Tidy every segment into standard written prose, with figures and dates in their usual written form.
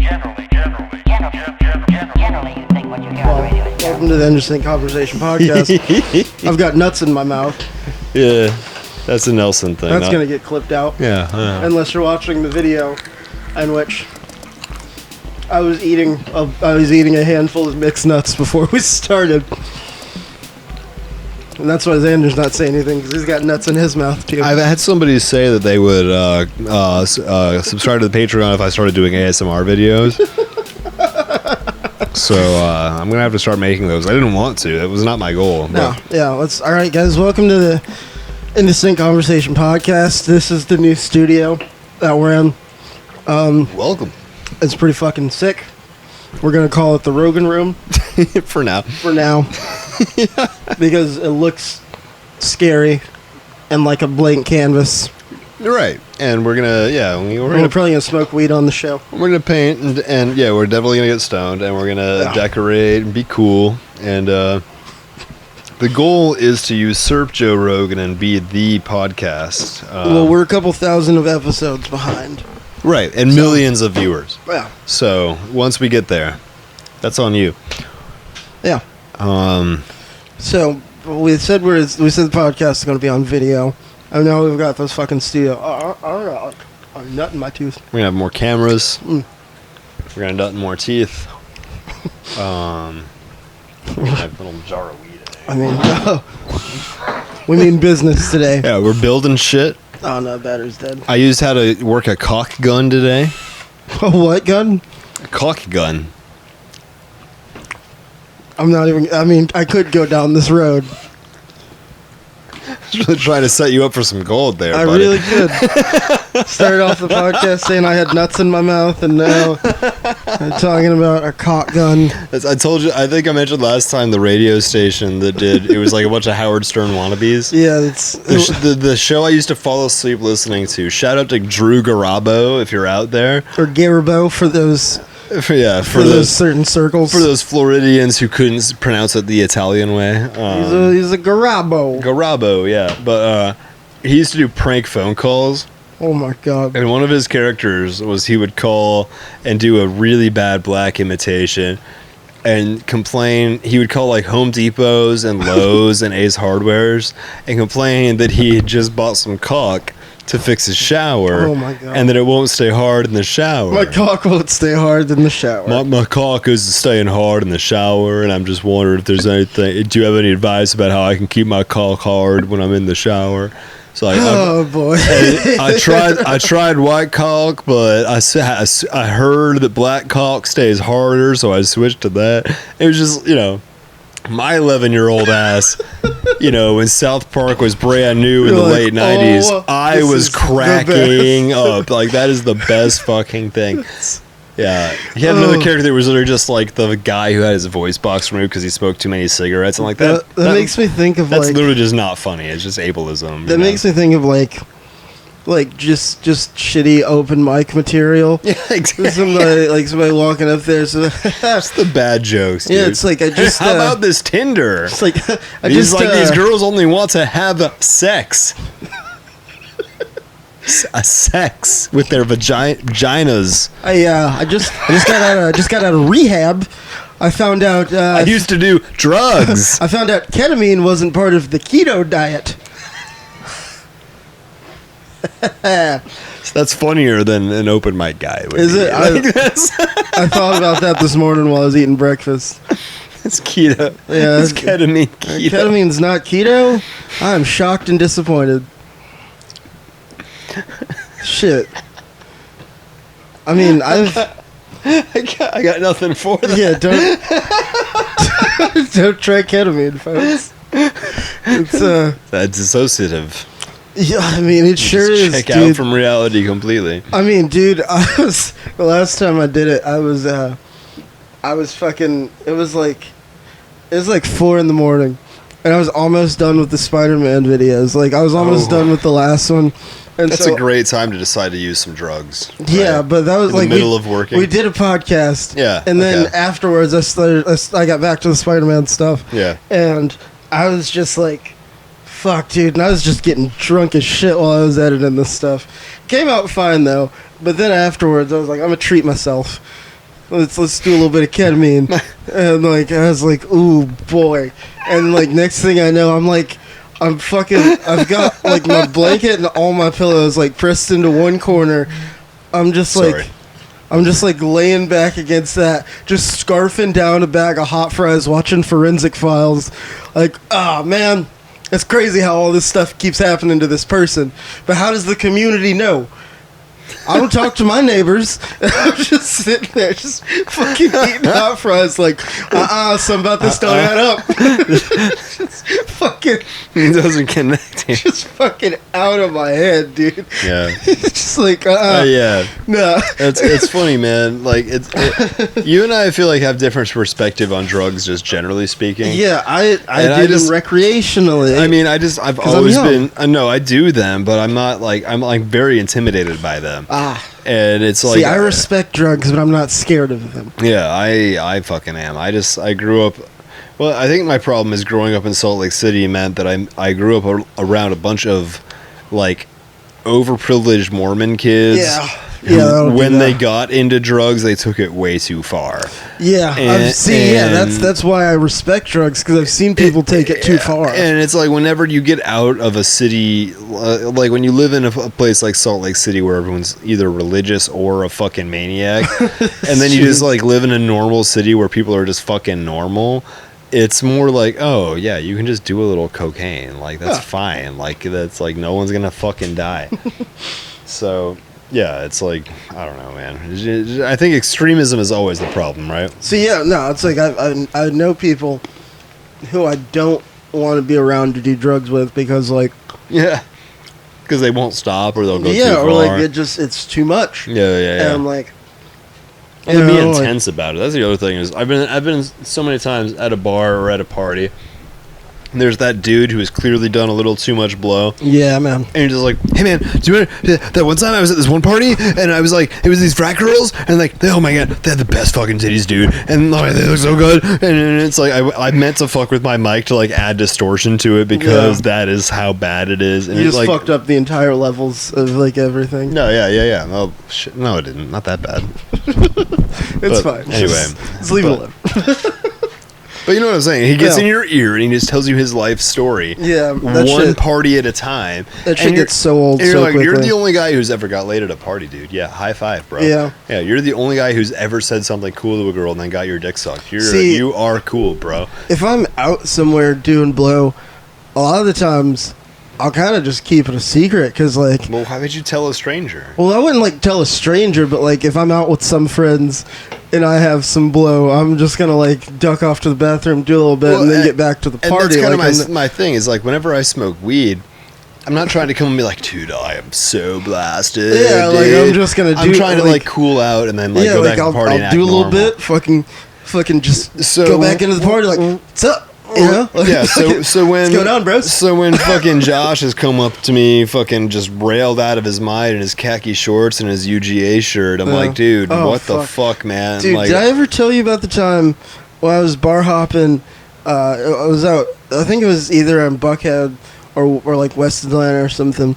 you think what you hear on the radio is Welcome to the Interesting Conversation Podcast. I've got nuts in my mouth. Yeah, that's a Nelson thing. That's going to get clipped out. Yeah. Unless you're watching the video in which I was eating a handful of mixed nuts before we started. And that's why Xander's not saying anything, because he's got nuts in his mouth, too. I've had somebody say that they would subscribe to the Patreon if I started doing ASMR videos. So I'm going to have to start making those. I didn't want to. That was not my goal. No. Yeah, all right, guys. Welcome to the Indistinct Conversation Podcast. This is the new studio that we're in. Welcome. It's pretty fucking sick. We're going to call it the Rogan Room. For now. Yeah. Because it looks scary and like a blank canvas. You're right. And we're going to, We're probably going to smoke weed on the show. We're going to paint and we're definitely going to get stoned and we're going to decorate and be cool. And the goal is to usurp Joe Rogan and be the podcast. Well, we're a couple thousand of episodes behind. Right. And millions of viewers. Yeah. So once we get there, that's on you. Yeah. So we said the podcast is going to be on video. And now we've got this fucking studio. I'm nut in my tooth. We're gonna have more cameras. We're gonna nut in more teeth. We're gonna have a little jar of weed in there. We mean business today. Yeah, we're building shit. Oh no, battery's dead. I used how to work a caulk gun today. A what gun? A caulk gun. I could go down this road. I was really trying to set you up for some gold there, I buddy. really could. Started off the podcast saying I had nuts in my mouth, and now I'm talking about a caulk gun. I told you, I think I mentioned last time the radio station that it was like a bunch of Howard Stern wannabes. Yeah, it's the show I used to fall asleep listening to. Shout out to Drew Garabo if you're out there. Or Garabo for those. For those certain circles. For those Floridians who couldn't pronounce it the Italian way. He's a Garabo. Garabo, yeah. But he used to do prank phone calls. Oh my god. And one of his characters was he would call and do a really bad black imitation and complain. He would call like Home Depots and Lowe's and Ace Hardwares and complain that he had just bought some caulk to fix his shower. Oh my god. And that it won't stay hard in the shower. My caulk won't stay hard in the shower. My caulk is staying hard in the shower, and I'm just wondering if there's anything. Do you have any advice about how I can keep my caulk hard when I'm in the shower? So boy. I tried white caulk, but I heard that black caulk stays harder, so I switched to that. It was just, my 11-year-old ass, when South Park was brand new in the late 90s, I was cracking up. Like, that is the best fucking thing. Yeah. He had another character that was literally just like the guy who had his voice box removed because he smoked too many cigarettes. And like that makes me think of that's literally just not funny. It's just ableism. That makes me think of like just shitty open mic material. Yeah, exactly. Somebody walking up there. So that's the bad jokes, dude. Yeah, it's like how about this Tinder? It's like these girls only want to have sex. Sex with their vaginas. I just got out of rehab. I found out I used to do drugs. I found out ketamine wasn't part of the keto diet. That's funnier than an open mic guy. Is it? I thought about that this morning while I was eating breakfast. It's keto. Yeah, it's ketamine. Keto. Ketamine's not keto. I'm shocked and disappointed. Shit. I mean, I got nothing for that. Yeah, don't try ketamine, folks. It's that's dissociative. Yeah, I mean, it sure is. Check out from reality completely. I mean, dude, the last time I did it, I was fucking. It was like 4 a.m, and I was almost done with the Spider-Man videos. Like, I was almost done with the last one. And that's a great time to decide to use some drugs. Yeah, right? But that was in like the middle of working. We did a podcast. Yeah, and then afterwards, I got back to the Spider-Man stuff. Yeah, and I was just like, "Fuck, dude!" And I was just getting drunk as shit while I was editing this stuff. Came out fine though, but then afterwards, I was like, "I'm gonna treat myself." let's do a little bit of ketamine. And like I was like, ooh boy. And like next thing I know, I've got like my blanket and all my pillows like pressed into one corner. I'm just like laying back against that, just scarfing down a bag of hot fries, watching Forensic Files. Like, man, it's crazy how all this stuff keeps happening to this person. But how does the community know? I don't talk to my neighbors. I'm just sitting there, just fucking eating hot fries. Like, something about this don't add up. Just fucking. It doesn't connect. Just fucking out of my head, dude. Yeah. Just like, yeah. no. It's funny, man. Like you and I feel like have different perspective on drugs, just generally speaking. Yeah, I did them recreationally. I mean, I've always been. No, I do them, but I'm like very intimidated by them. And it's like, see, I respect drugs, but I'm not scared of them. Yeah, I fucking am. I grew up. Well, I think my problem is growing up in Salt Lake City meant that I grew up around a bunch of like overprivileged Mormon kids. Yeah. When they got into drugs, they took it way too far. Yeah, that's why I respect drugs, because I've seen people take it too far. And it's like whenever you get out of a city, like when you live in a place like Salt Lake City where everyone's either religious or a fucking maniac, and then you just like live in a normal city where people are just fucking normal. It's more like, oh yeah, you can just do a little cocaine, like that's fine, like that's like no one's gonna fucking die. So. Yeah, it's like, I don't know, man. I think extremism is always the problem, right? So yeah, no, it's like I know people who I don't want to be around to do drugs with because like... Yeah, because they won't stop or they'll go too far. Yeah, or like it's too much. Yeah. And I'm like... And be intense about it. That's the other thing is I've been so many times at a bar or at a party. There's that dude who has clearly done a little too much blow. Yeah, man. And you're just like, hey, man, do you remember that one time I was at this one party and I was like, it was these frat girls and like, oh my god, they had the best fucking titties, dude. And they look so good. And it's like, I meant to fuck with my mic to like add distortion to it because that is how bad it is. And you just like, fucked up the entire levels of like everything. No, yeah. Oh, shit. No, it didn't. Not that bad. It's fine. Anyway. Just leave it alone. But you know what I'm saying? He gets in your ear and he just tells you his life story. Yeah, one party at a time. That shit gets so old so quickly. You're the only guy who's ever got laid at a party, dude. Yeah, high five, bro. Yeah. Yeah, you're the only guy who's ever said something cool to a girl and then got your dick sucked. You are cool, bro. If I'm out somewhere doing blow, a lot of the times I'll kind of just keep it a secret because like... Well, how would you tell a stranger? Well, I wouldn't like tell a stranger, but like if I'm out with some friends and I have some blow, I'm just gonna like duck off to the bathroom, do a little bit, and then get back to the party. And that's kind of my thing is like whenever I smoke weed, I'm not trying to come and be like, dude, I am so blasted. Yeah, dude. like I'm just gonna. I'm trying to like cool out and then like go back to the party. I'll do a little bit, fucking just go back into the party. Like, what's up? You know? Yeah, so when what's going on, bros? So when fucking Josh has come up to me, fucking just railed out of his mind in his khaki shorts and his UGA shirt, I'm like, dude, what the fuck, man? Dude, like, did I ever tell you about the time when I was bar hopping? I was out. I think it was either in Buckhead or like West Atlanta or something,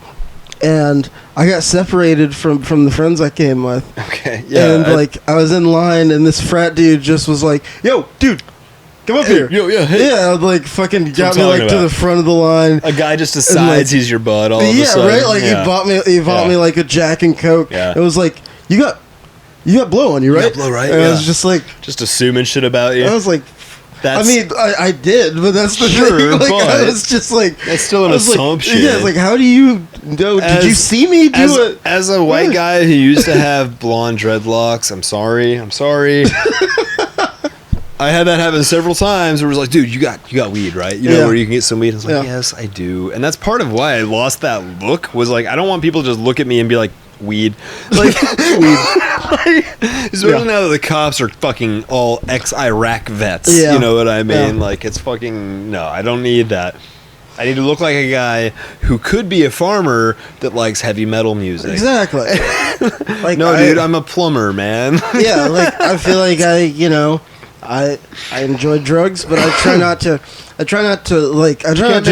and I got separated from the friends I came with. Okay, yeah. And like I was in line, and this frat dude just was like, "Yo, dude, come up here." Yeah, like fucking got me like to the front of the line. A guy just decides he's your bud all of a sudden. Right? Like he bought me like a Jack and Coke. Yeah. It was like, you got blow on you, right? You got blow, right? And I was just like, just assuming shit about you. I was like, I mean, I did, but that's the thing. Like, I was just like, that's still an assumption. Like, yeah, it's like, how do you know? Did you see me do it? As a white guy who used to have blonde dreadlocks, I'm sorry. I had that happen several times where it was like, dude, you got weed, right? You know where you can get some weed? I was like, yes, I do. And that's part of why I lost that look, was like, I don't want people to just look at me and be like, weed. Like, weed. Especially now that the cops are fucking all ex-Iraq vets. Yeah. You know what I mean? Yeah. Like, it's fucking, no, I don't need that. I need to look like a guy who could be a farmer that likes heavy metal music. Exactly. Like, no, dude, I'm a plumber, man. Yeah, like, I feel like I enjoy drugs, but I try not to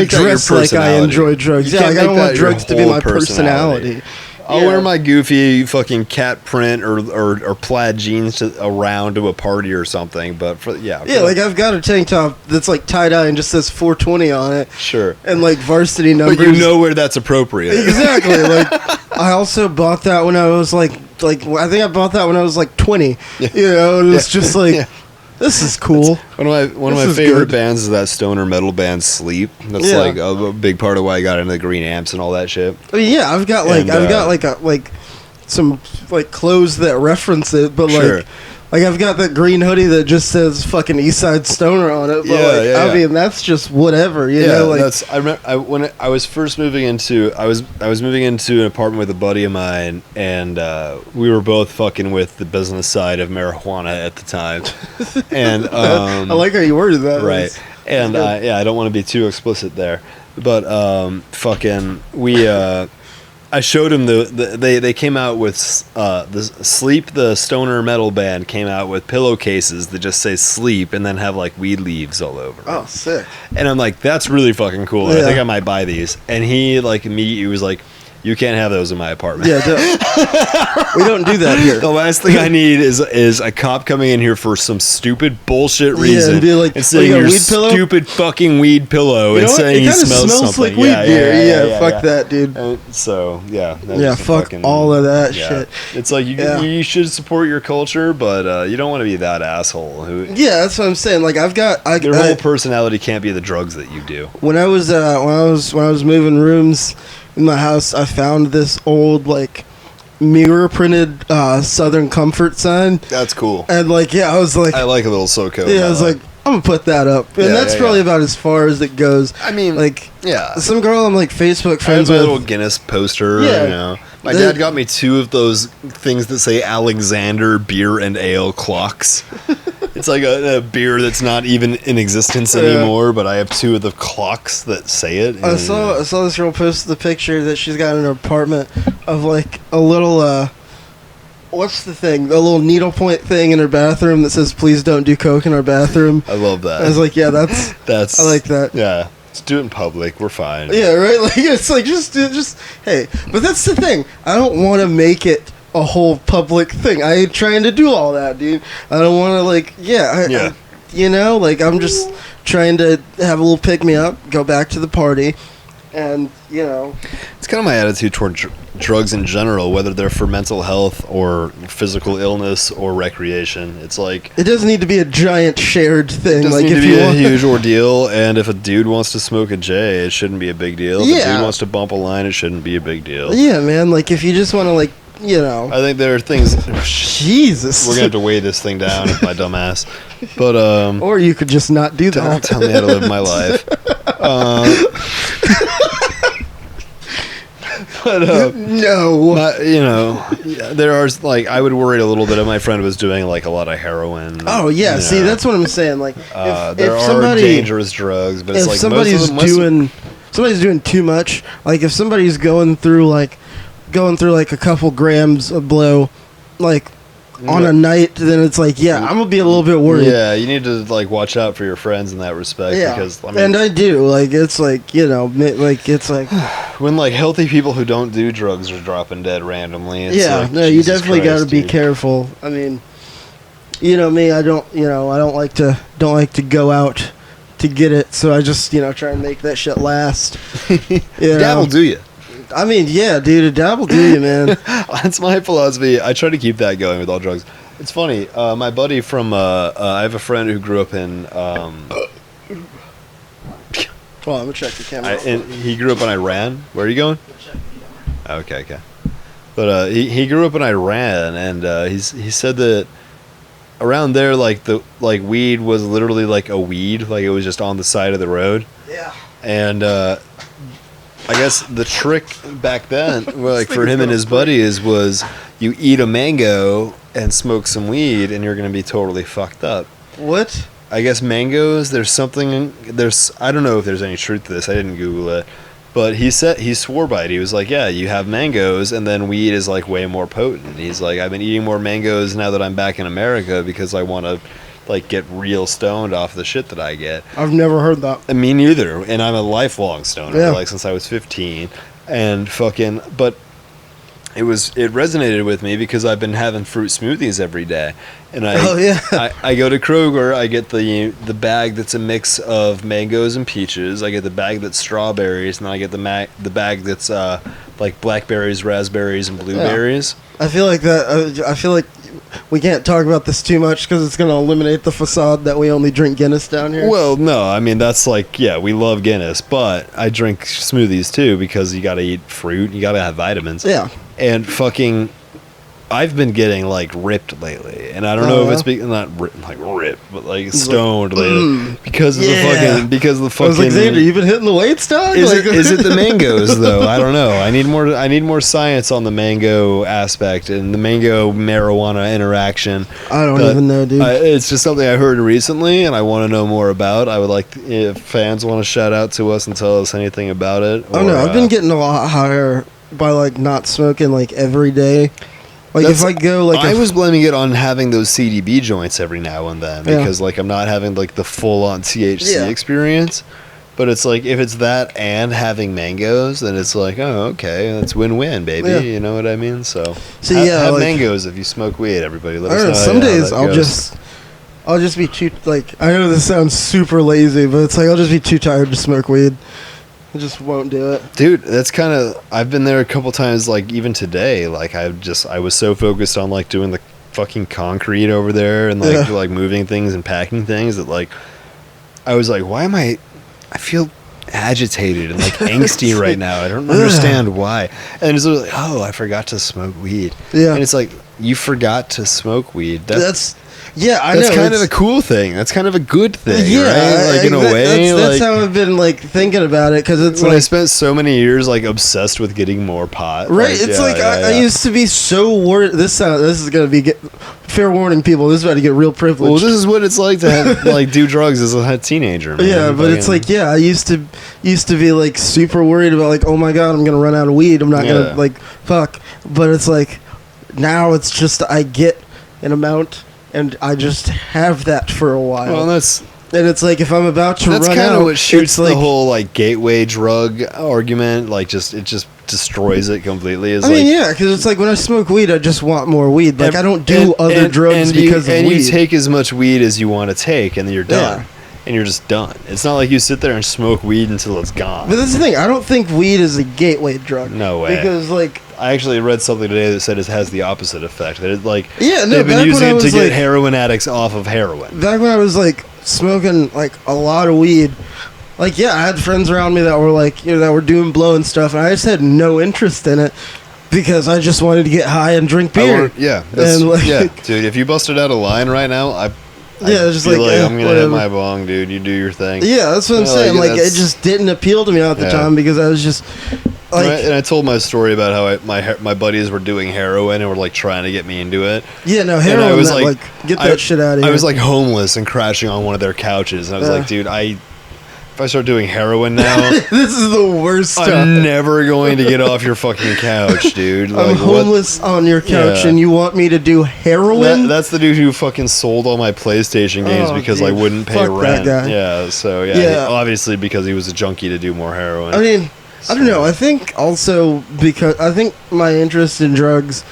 dress like I enjoy drugs. Yeah, like I don't want drugs to be my personality. I'll wear my goofy fucking cat print or plaid jeans around to a party or something. But like I've got a tank top that's like tie dye and just says 420 on it. Sure. And like varsity numbers. But you know where that's appropriate. Exactly. Like I also bought that when I was like I think I bought that when I was like 20. Yeah. You know, and it's just like. This is cool. One of my favorite bands is that stoner metal band Sleep. That's like a big part of why I got into the Green Amps and all that shit. I mean, yeah, I've got some like clothes that reference it, but like I've got that green hoodie that just says fucking Eastside Stoner on it. But I mean, that's just whatever, you know. Like I remember when I was first moving into I was moving into an apartment with a buddy of mine, and we were both fucking with the business side of marijuana at the time. And I like how you worded that, right? And I don't want to be too explicit there, but fucking we. I showed him they came out with the Sleep, the stoner metal band came out with pillowcases that just say Sleep and then have like weed leaves all over. Oh, sick! And I'm like, that's really fucking cool. Yeah. I think I might buy these. And he was like, you can't have those in my apartment. Yeah, we don't do that here. The last thing I need is a cop coming in here for some stupid bullshit reason and be like, and saying your weed pillow? stupid fucking weed pillow and saying he smells something. Like weed beer. Fuck that, dude. Fuck all of that shit. It's like you should support your culture, but you don't want to be that asshole who. Yeah, that's what I'm saying. Like your whole personality can't be the drugs that you do. When I was moving rooms in my house, I found this old like mirror printed Southern Comfort sign. That's cool. And like I was like, I like a little SoCo. Yeah, I was like, I'm gonna put that up, and that's probably about as far as it goes. I mean, like, some girl I'm like Facebook friends with. with. A little Guinness poster. Yeah, you know. My dad got me 2 of those things that say Alexander Beer and Ale clocks. It's like a beer that's not even in existence anymore, but I have 2 of the clocks that say it. I saw this girl post the picture that she's got in her apartment of like a little what's the thing? A little needlepoint thing in her bathroom that says "Please don't do coke in our bathroom." I love that. I was like, yeah, that's I like that. Yeah. Let's do it in public. We're fine. Yeah, right? Like, it's like, just hey. But that's the thing. I don't want to make it a whole public thing. I ain't trying to do all that, dude. I don't want to, like, I, you know, like, I'm just trying to have a little pick-me-up, go back to the party, and, you know. It's kind of my attitude toward drugs in general, whether they're for mental health or physical illness or recreation. It's like, it doesn't need to be a giant shared thing. It doesn't like need if to be you a want huge ordeal, and if a dude wants to smoke a J, it shouldn't be a big deal. If a dude wants to bump a line, it shouldn't be a big deal. Yeah, man. Like, if you just want to, like, you know. I think there are things. Jesus. We're going to have to weigh this thing down with my dumb ass. But, or you could just not do that. Don't tell me how to live my life. But, no. You know, there are, like, I would worry a little bit if my friend was doing, like, a lot of heroin. Oh, yeah. See, that's what I'm saying. Like, there are dangerous drugs, but it's like somebody's doing too much, like, if somebody's going through like a couple grams of blow, like, on a night, then it's like, I'm gonna be a little bit worried. Yeah, you need to, like, watch out for your friends in that respect. Yeah, because, I mean, and I do. Like, it's like, you know, like, it's like when, like, healthy people who don't do drugs are dropping dead randomly. It's like, no, you definitely got to be careful. I mean, you know me, I don't like to go out to get it, so I just, you know, try and make that shit last. Dabble, do you? I mean, yeah, dude, a dabble do you, man. That's my philosophy. I try to keep that going with all drugs. It's funny. My buddy from I have a friend who grew up in. Well, I'm gonna check the camera. He grew up in Iran. Where are you going? Okay. But he grew up in Iran, and he said that around there, like, weed was literally like a weed, like it was just on the side of the road. Yeah. And I guess the trick back then, like, for him and his buddies, was you eat a mango and smoke some weed, and you're gonna be totally fucked up. What? I guess mangoes. I don't know if there's any truth to this. I didn't Google it, but he swore by it. He was like, yeah, you have mangoes, and then weed is, like, way more potent. He's like, I've been eating more mangoes now that I'm back in America because I want to, like, get real stoned off the shit that I get. I've never heard that. Me neither, and I'm a lifelong stoner, like, since I was 15, and fucking, but it resonated with me because I've been having fruit smoothies every day, and I go to Kroger, I get the bag that's a mix of mangoes and peaches, I get the bag that's strawberries, and then I get the bag that's like blackberries, raspberries, and blueberries. I feel like we can't talk about this too much because it's going to eliminate the facade that we only drink Guinness down here. Well, no, I mean, that's like, yeah, we love Guinness, but I drink smoothies too because you got to eat fruit, you got to have vitamins. Yeah. And fucking, I've been getting like ripped lately, and I don't know if it's not ripped, but like stoned lately because of the fucking. I was like, Xander, you been hitting the weights, dog? Is it the mangoes though? I don't know. I need more science on the mango aspect and the mango marijuana interaction. I don't even know, dude. It's just something I heard recently, and I want to know more about. I would like if fans want to shout out to us and tell us anything about it. Oh no, I've been getting a lot higher by like not smoking like every day. Like if I go like I was blaming it on having those CDB joints every now and then because like I'm not having like the full on THC experience. But it's like if it's that and having mangoes, then it's like, oh, okay, that's win-win, baby. Yeah. You know what I mean? So have like, mangoes if you smoke weed. Everybody, let I us don't know. Some days I'll just be too like I know this sounds super lazy, but it's like I'll just be too tired to smoke weed. I just won't do it. Dude, that's kind of... I've been there a couple times, like, even today. Like, I was so focused on, like, doing the fucking concrete over there and, like, like moving things and packing things that, like... I was like, why am I feel agitated and, like, angsty right now. I don't understand why. And it's like, oh, I forgot to smoke weed. Yeah. And it's like, you forgot to smoke weed. That's I know. That's kind of a cool thing. That's kind of a good thing, yeah, right? Like, in a way. That's like, how I've been, like, thinking about it, because it's when like... I spent so many years, like, obsessed with getting more pot. Right, it's I used to be so worried... This is going to be... fair warning, people, this is about to get real privileged. Well, this is what it's like to have, like, do drugs as a teenager, man. Yeah, but it's like, I used to be, like, super worried about, like, oh my god, I'm going to run out of weed. I'm not going to, like, fuck. But it's like, now it's just, I get an amount... and I just have that for a while. Well, and it's like if I'm about to run out, that's kind of what shoots like, the whole like gateway drug argument. Like, it just destroys it completely. I mean, yeah, because it's like when I smoke weed, I just want more weed. Like, I don't do other drugs because of weed. And you take as much weed as you want to take, and then you're done. Yeah. And you're just done. It's not like you sit there and smoke weed until it's gone. But that's the thing. I don't think weed is a gateway drug. No way. Because, like... I actually read something today that said it has the opposite effect. That it, like, they've been using it to get heroin addicts off of heroin. Back when I was, like, smoking, like, a lot of weed, like, I had friends around me that were, like, that were doing blow and stuff, and I just had no interest in it. Because I just wanted to get high and drink beer. Dude, if you busted out a line right now, just like I'm gonna hit my bong, dude. You do your thing. Yeah, that's what I'm saying. Like, it just didn't appeal to me at the time because I was just like. And I told my story about how my buddies were doing heroin and were like trying to get me into it. Yeah, no, heroin. I was like, get that shit out of here. I was like homeless and crashing on one of their couches, and I was like, dude, if I start doing heroin now, this is the worst stuff. I'm never going to get off your fucking couch, dude. Like, I'm homeless on your couch, and you want me to do heroin? That's the dude who fucking sold all my PlayStation games because I wouldn't pay rent. That guy. Yeah, so obviously because he was a junkie to do more heroin. I mean, I don't know. I think also because I think my interest in drugs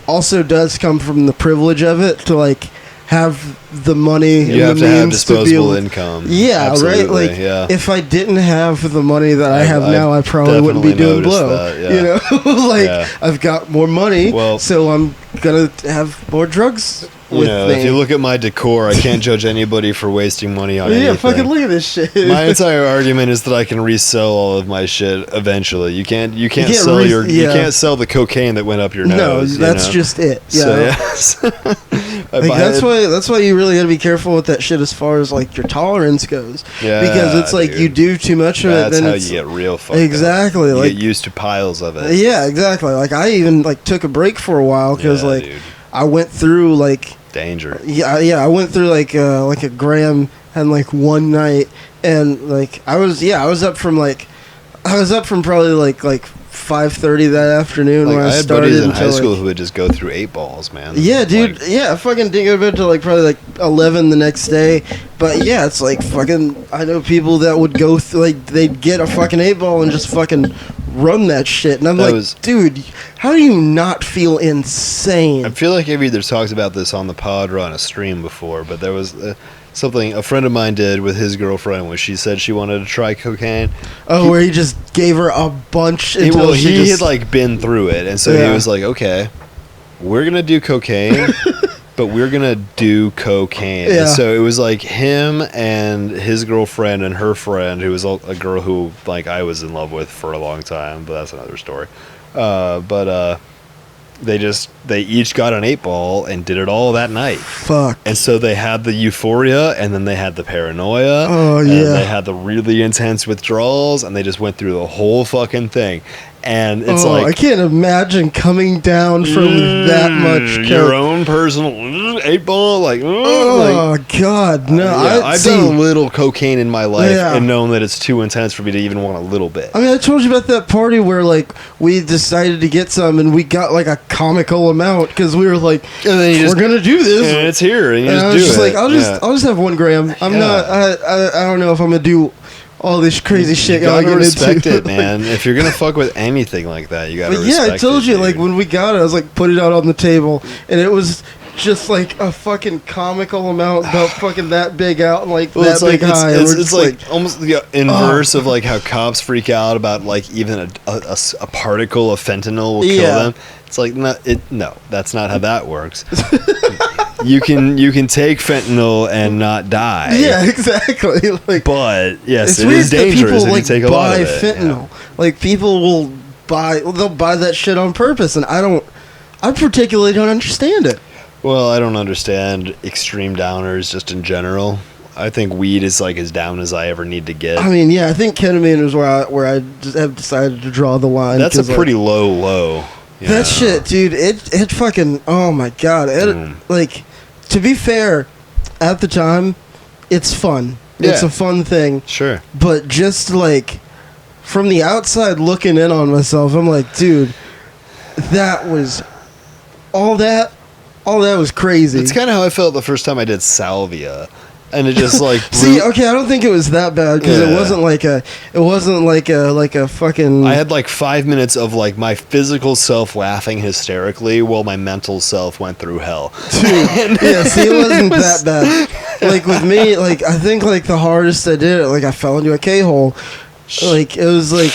also does come from the privilege of it to like have the money you and the means to be disposable income. Yeah, absolutely, right. Like if I didn't have the money that I have now, I probably wouldn't be doing blow. That, you know, I've got more money, so I'm gonna have more drugs. With me. If you look at my decor, I can't judge anybody for wasting money on anything. Yeah, fucking look at this shit. My entire argument is that I can resell all of my shit eventually. You can't sell you can't sell the cocaine that went up your nose. No, that's just it. Yeah. So, that's why you really got to be careful with that shit as far as like your tolerance goes. Yeah, because it's like you do too much of it, then that's how you get real fucked exactly. Up. Like, you get used to piles of it. Yeah, exactly. Like I even like took a break for a while because I went through like danger. Yeah. I went through like a gram and like one night, and like I was up from probably like 5:30 that afternoon when I had started. buddies in high school who would just go through 8 balls, man. Yeah, dude. I fucking didn't go to bed till like probably like 11 the next day. But yeah, it's like fucking. I know people that would go through like they'd get a fucking 8 ball and just fucking run that shit. And I'm That like, was- dude, how do you not feel insane? I feel like I've either talked about this on the pod or on a stream before, but there was something a friend of mine did with his girlfriend when she said she wanted to try cocaine. Where he just gave her a bunch until she He just... had like been through it, and so he Yeah. was like, okay, we're gonna do cocaine. But we're gonna do cocaine. Yeah. So it was like him and his girlfriend and her friend, who was a girl who like I was in love with for a long time, but that's another story. They each got an 8-ball and did it all that night. Fuck. And so they had the euphoria, and then they had the paranoia. Oh, and yeah. they had the really intense withdrawals, and they just went through the whole fucking thing. And it's like I can't imagine coming down from that much your coke. own personal 8-ball, like. Oh God, no! Yeah, I've see, done a little cocaine in my life Yeah. and known that it's too intense for me to even want a little bit. I mean, I told you about that party where like we decided to get some and we got like a comical amount because we were like, And then you we're just- gonna do this. And it's here, and you And I just was do just it. like, I'll just have 1 gram. I'm Yeah. not. I don't know if I'm gonna do all this crazy shit. You gotta y'all get respect into. it, man. If you're gonna fuck with anything like that, you gotta But respect it. yeah, I told you, dude. like, when we got it, I was like, put it out on the table, and it was just like a fucking comical amount, about fucking that big out and like Well, that it's big like high. and it's we're just like almost the inverse of like how cops freak out about like even a particle of fentanyl will kill Yeah. them. It's like no, that's not how that works. you can take fentanyl and not die. yeah, exactly. Like, But yes, it's it weird is that dangerous people if like you take a lot buy of it. fentanyl. Like people will they'll buy that shit on purpose, and I particularly don't understand it. Well, I don't understand extreme downers just in general. I think weed is like as down as I ever need to get. I mean, yeah, I think ketamine is where I just have decided to draw the line. That's a 'cause, like, pretty low. you that know. shit, dude. It fucking. Oh my god. Like, to be fair, at the time, it's fun. It's Yeah. a fun thing. Sure. But just like from the outside looking in on myself, I'm like, dude, that was all that was crazy. It's kind of how I felt the first time I did salvia, and it just like See, blew- okay, I don't think it was that bad because Yeah. it wasn't like a fucking. I had like 5 minutes of like my physical self laughing hysterically while my mental self went through hell. Yeah, see, it wasn't that bad. Like with me, like I think like the hardest I did it, like I fell into a K-hole. Like it was like,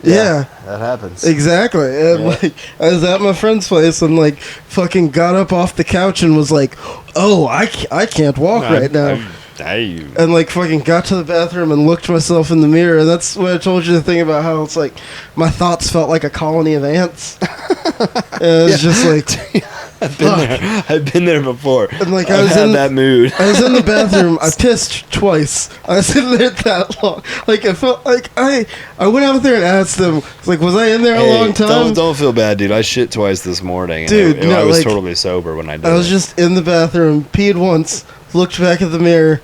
yeah. That happens. Exactly. And Yeah. like I was at my friend's place and like fucking got up off the couch and was like, "Oh, I can't walk right now." And like fucking got to the bathroom and looked myself in the mirror. And that's what I told you the thing about how it's like my thoughts felt like a colony of ants. And it was just like I've been there before. And like I've had in that mood. I was in the bathroom. I pissed twice. I was in there that long. Like I felt like I went out there and asked them. Like, was I in there a Hey, long time? Don't feel bad, dude. I shit twice this morning. and Dude, I no, was like, totally sober when I did I was it. just in the bathroom, peed once, looked back at the mirror,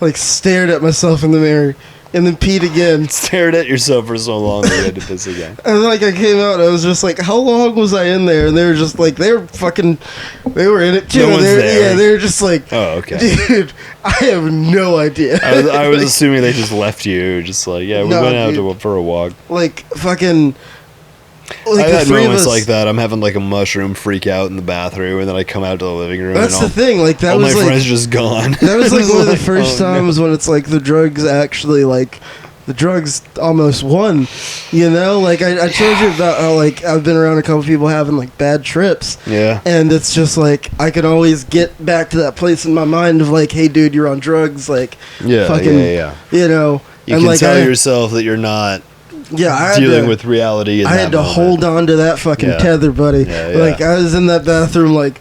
like stared at myself in the mirror, and then peed again. Stared at yourself for so long that you had to piss again. And like I came out, and I was just like, "How long was I in there?" And they were just like, they were in it too. No one's there. Yeah, they were just like, Oh, okay. dude, I have no idea. I was assuming they just left you, just like, yeah, we No, went out dude. for a walk. like fucking. Like I the had three of moments us- like that. I'm having like a mushroom freak out in the bathroom, and then I come out to the living room, That's and the thing. Like that all was my like friends just gone. that was like It's one of the like, first oh, no. times when it's like the drugs actually like the drugs almost won. You know, like I told you about how like I've been around a couple people having like bad trips. Yeah. And it's just like I can always get back to that place in my mind of like, hey, dude, you're on drugs, like, Yeah, fucking, yeah. you know. You and can like tell yourself that you're not yeah, I had dealing to, with reality. In I had that to moment. hold on to that fucking Yeah. tether, buddy. Yeah, yeah. Like I was in that bathroom, like,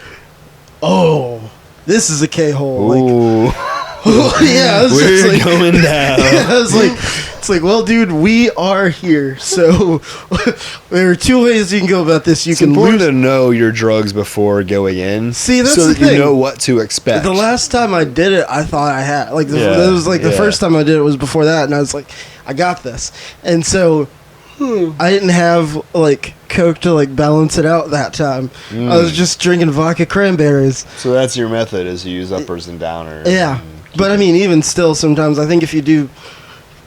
oh, this is a K-hole. Like, Ooh, yeah, I was just we're like, going down. yeah, I was like, it's like, well, dude, we are here. So there are two ways you can go about this. You It's can important lose. to know your drugs before going in. See, that's so the that you thing. know what to expect. The last time I did it, I thought I had like Yeah, that was like the yeah. first time I did it was before that, and I was like, I got this. And so I didn't have like Coke to like balance it out that time. I was just drinking vodka cranberries. So that's your method: is you use uppers and downers. Yeah, and but I mean, even still, sometimes I think if you do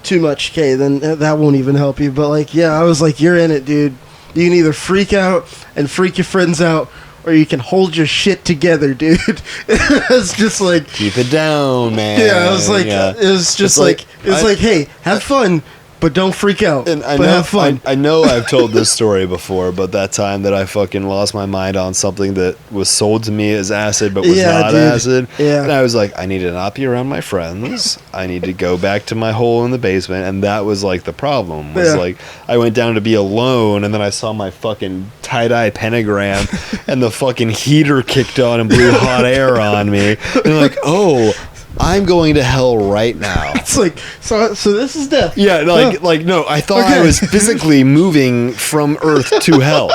too much K, then that won't even help you. But like, yeah, I was like, you're in it, dude. You can either freak out and freak your friends out, or you can hold your shit together, dude. It's just like, keep it down, man. yeah, I was like, it was just like, hey, have fun, but don't freak out. And but have fun. I know I've told this story before, but that time that I fucking lost my mind on something that was sold to me as acid, but was not dude. acid. Yeah. And I was like, I need to not be around my friends. I need to go back to my hole in the basement. And that was like the problem. Was like, I went down to be alone, and then I saw my fucking tie-dye pentagram, and the fucking heater kicked on and blew hot air on me. And I'm like, oh, I'm going to hell right now. It's like, so this is death. Yeah, like no, I thought I was physically moving from Earth to hell.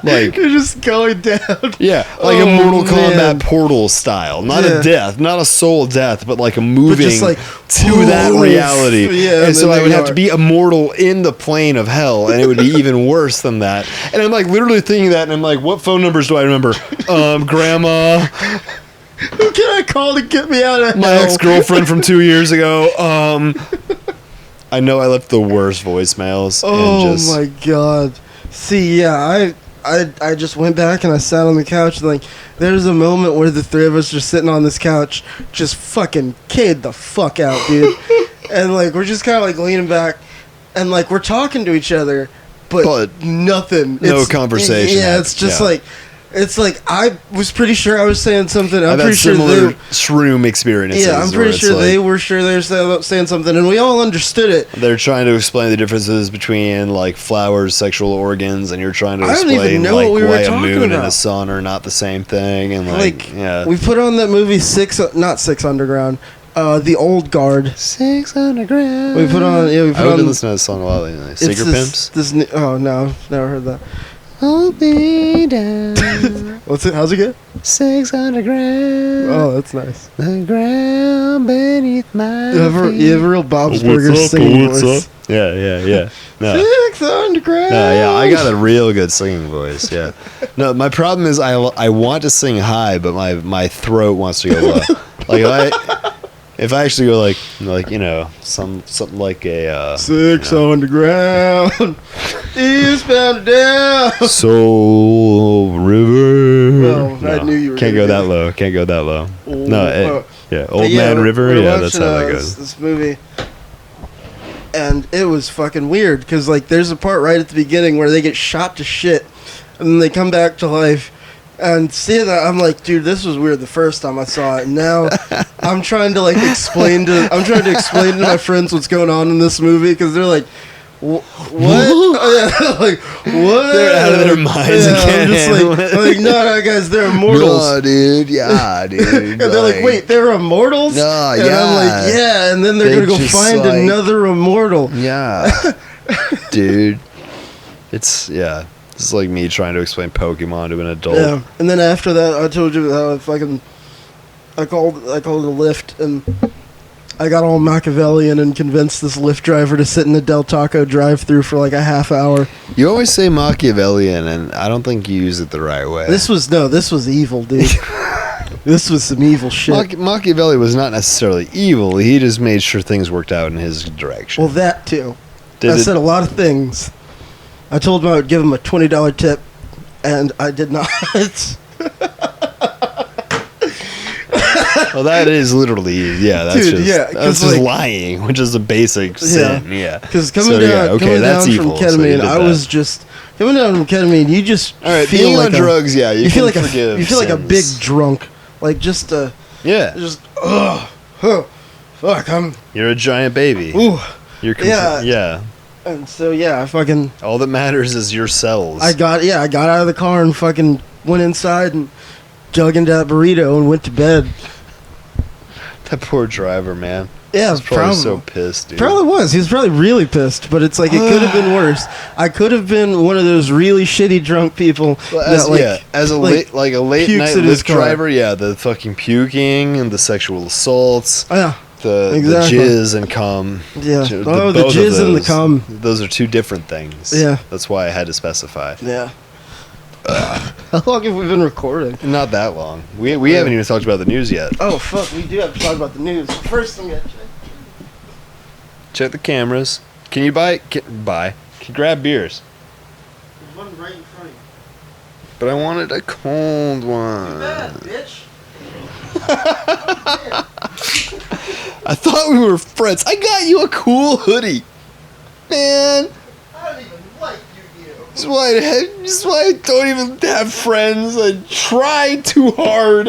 Like, you're just going down. Yeah, like a Mortal Kombat portal style. Not a death, not a soul death, but like a moving just like, to that reality. Yeah, and so I would have to be immortal in the plane of hell, and it would be even worse than that. And I'm like literally thinking that, and I'm like, what phone numbers do I remember? Grandma. Who can I call to get me out of hell? My ex-girlfriend from 2 years ago. I know I left the worst voicemails. Oh and just, my god. See, yeah, I just went back and I sat on the couch. And like, there's a moment where the three of us are sitting on this couch, just fucking kid the fuck out, dude. And like, we're just kind of like leaning back, and like we're talking to each other, but nothing. No conversation. Yeah, it's just like. It's like, I was pretty sure I was saying something. I'm pretty sure similar shroom experiences. Yeah, I'm pretty sure they were sure they were saying something, and we all understood it. They're trying to explain the differences between like flowers, sexual organs, and you're trying to I don't even explain know like what we were why a talking moon and about. a sun are not the same thing. And like yeah, we put on that movie not Six Underground, The Old Guard. 6 Underground. We put on I've been listening to that song a lot lately. Secret Pimps. Oh no, never heard that. Hold me down. What's it? How's it get? 6 Underground. Oh, that's nice. The ground beneath my You have a real Bob's Burgers singing voice. Yeah. No. 6 Underground. No, yeah, I got a real good singing voice. Yeah. No, my problem is I want to sing high, but my throat wants to go low. Like if I actually go like you know something like a 6 Underground, eastbound and down. Soul River. Well, I knew you were can't gonna go that do low. Can't go that low. Oh. Old Man River. we're Yeah, that's watching, how that goes. This movie, and it was fucking weird because like there's a part right at the beginning where they get shot to shit, and then they come back to life. And seeing that, I'm like, dude, this was weird the first time I saw it. And now I'm trying to explain to my friends what's going on in this movie because they're like, what? Like, what? They're out of their minds again. I'm just like, no, guys, they're immortals. No, dude, yeah, dude. And they're like, wait, they're immortals? No, and yeah. I'm like, yeah. And then they're They gonna go just, find like- another immortal. Yeah, dude. It's It's like me trying to explain Pokemon to an adult. Yeah. And then after that, I told you that I called a Lyft, and I got all Machiavellian and convinced this Lyft driver to sit in the Del Taco drive-through for like a half hour. You always say Machiavellian, and I don't think you use it the right way. This was evil, dude. This was some evil shit. Machiavelli was not necessarily evil. He just made sure things worked out in his direction. Well, that too. Did I it- said a lot of things. I told him I would give him a $20 tip, and I did not. Well, that is literally, that's Dude, just, that's just lying, which is a basic sin, Because coming down from ketamine, I was just coming down from ketamine. You just all right, feel being like on drugs, you feel can like forgive you feel like a big sins. drunk, like just fuck, You're a giant baby. ooh, You're yeah. And so I fucking all that matters is your cells. I got out of the car and fucking went inside and dug into that burrito and went to bed. That poor driver, man. Yeah, He's probably so pissed, dude. Probably was. He was probably really pissed, but it's like it could have been worse. I could have been one of those really shitty drunk people as a late night in his Lyft car. driver, the fucking puking and the sexual assaults. Oh, yeah. The Exactly. jizz and cum. Yeah. The The both of jizz and the those. cum. Those are two different things. Yeah. That's why I had to specify. Yeah. How long have we been recording? Not that long. We haven't even talked about the news yet. Oh, fuck. We do have to talk about the news. First, I'm going to check. Check the cameras. Can you buy? Can you grab beers? There's one right in front of you. But I wanted a cold one. Too bad, bitch. I thought we were friends. I got you a cool hoodie. Man. I don't even like Yu-Gi-Oh. This is why I don't even have friends. I try too hard.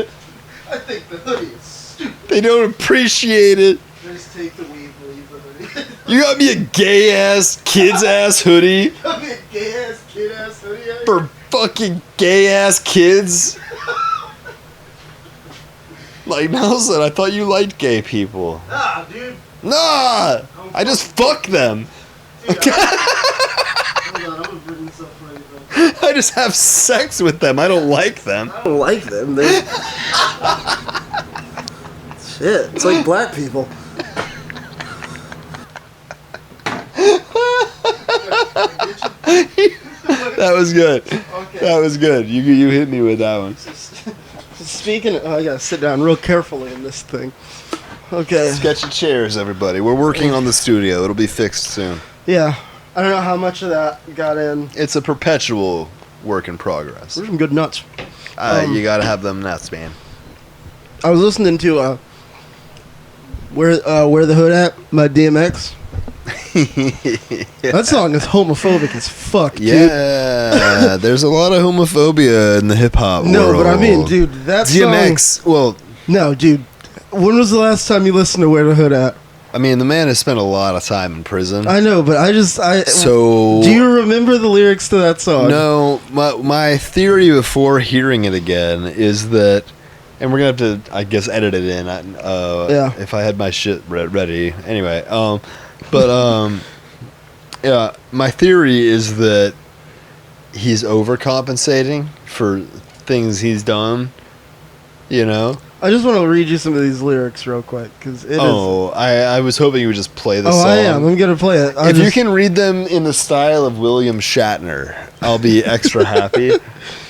I think the hoodie is stupid. They don't appreciate it. Just take the weave, leave the hoodie. You got me a gay ass, kids ass hoodie Got me a gay ass, kid ass hoodie. out for fucking gay ass kids. Like Nelson, I thought you liked gay people. here. Nah, dude. Nah, I just fuck them. Dude, hold on, I'm gonna bring this up for you, bro. I just have sex with them. I don't like them. I don't like them. They... Shit, it's like black people. That was good. Okay. That was good. You hit me with that one. Speaking of, I gotta sit down real carefully in this thing. Okay. Sketchy chairs, everybody. We're working on the studio. It'll be fixed soon. Yeah. I don't know how much of that got in. It's a perpetual work in progress. There's some good nuts. You gotta have them nuts, man. I was listening to Where the Hood At by DMX. That song is homophobic as fuck, dude. Yeah, there's a lot of homophobia in the hip hop world. No, but I mean, dude, that DMX. song... Well, No, dude. When was the last time you listened to Where the Hood At? I mean, the man has spent a lot of time in prison. I know, but So do you remember the lyrics to that song? No, my theory before hearing it again is that, and we're gonna have to, I guess, edit it in. Yeah. If I had my shit ready. Anyway, yeah, my theory is that he's overcompensating for things he's done. You know. I just want to read you some of these lyrics real quick because it is. I was hoping you would just play the song. I am. I'm gonna play it. If you can read them in the style of William Shatner, I'll be extra happy.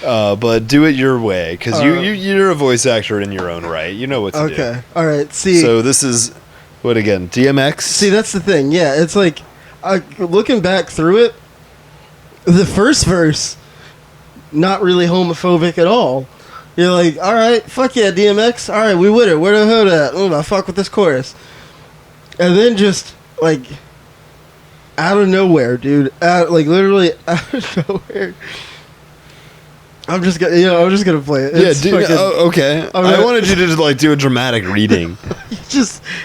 But do it your way, because you're a voice actor in your own right. You know what to do. Okay. All right. See. So this is what again? DMX. See, that's the thing. Yeah, it's like looking back through it. The first verse, not really homophobic at all. You're like, all right, fuck yeah, DMX. All right, we with it. Where the hood at? I fuck with this chorus. And then just like out of nowhere, dude. Literally out of nowhere. I'm just gonna play it. Yeah, It's dude. fucking- Okay. I wanted you to just like do a dramatic reading.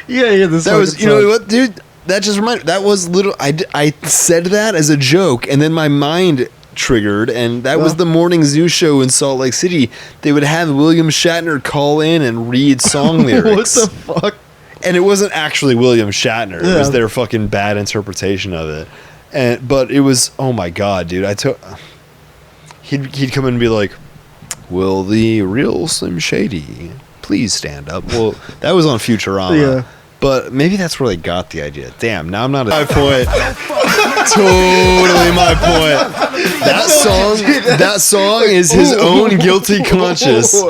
You gotta hear this. That was, fucking you know song. what, dude? That just reminded. That was little. I said that as a joke, and then my mind triggered, and that was the morning zoo show in Salt Lake City. They would have William Shatner call in and read song lyrics. What the fuck? And it wasn't actually William Shatner. Yeah. It was their fucking bad interpretation of it. But it was, oh my god, dude. He'd come in and be like, "Will the real Slim Shady please stand up?" Well, that was on Futurama. Yeah. But maybe that's where they got the idea. Damn, now I'm not my point. Totally my point. That song is his own guilty conscience.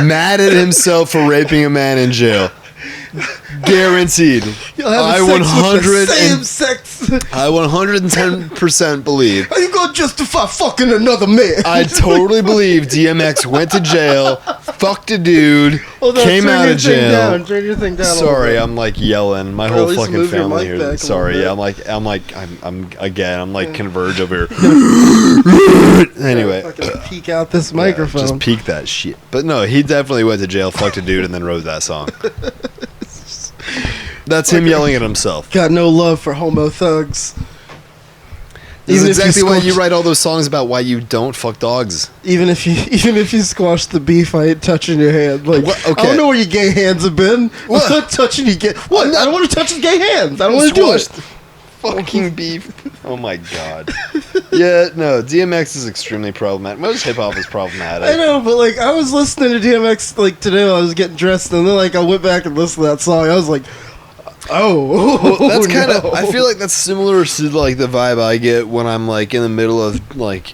Mad at himself for raping a man in jail. Guaranteed. I 110% believe. Are you gonna justify fucking another man? I totally believe DMX went to jail, fucked a dude, came out of jail. Turn your thing down. Sorry, I'm like yelling. My Or at whole least fucking move your family mic here. back a Sorry, little yeah, I'm like converge over here. Anyway, Fucking peek out this yeah, microphone. just peek that shit. But no, he definitely went to jail, fucked a dude, and then wrote that song. That's him yelling at himself. Got no love for homo thugs. This is Even if you exactly why you squash- write all those songs about why you don't fuck dogs. Even if you squash the beef, I ain't touching your hand. Like, What? I Okay. don't know where your gay hands have been. What? I'm not touching your gay. What? I don't want to touch his gay hands. I don't want to do it. Squashed fucking beef. Oh my god. Yeah, no, DMX is extremely problematic. Most hip hop is problematic. I know, but like I was listening to DMX like today while I was getting dressed, and then like I went back and listened to that song. I was like, oh, Well, that's kind of. no. I feel like that's similar to like the vibe I get when I'm like in the middle of like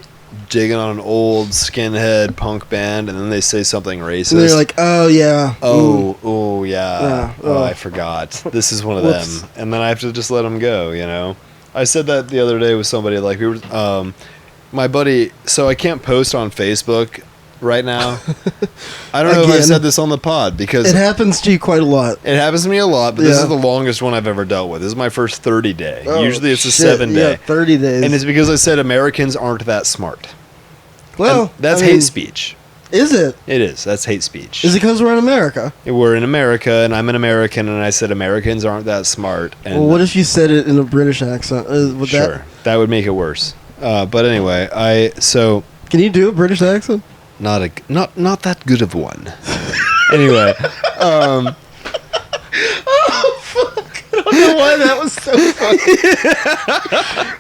digging on an old skinhead punk band, and then they say something racist. And they're like, oh yeah. Yeah. I forgot. This is one of Whoops. them. And then I have to just let them go, you know? I said that the other day with somebody, like, we were, my buddy, so I can't post on Facebook right now. I don't know if I said this on the pod, because it happens to you quite a lot. it happens to me a lot, but this is the longest one I've ever dealt with. This is my first 30 day. Oh, Usually it's a shit. 7 day. Yeah, 30 days. And it's because I said Americans aren't that smart. Well, And that's I mean, hate speech. Is it? It is. That's hate speech. Is it because we're in America? We're in America, and I'm an American, and I said Americans aren't that smart. And Well, what if you said it in a British accent? Would sure, that would make it worse. But anyway, Can you do a British accent? not that good of one. Anyway, Oh, fuck. I don't know why that was so funny.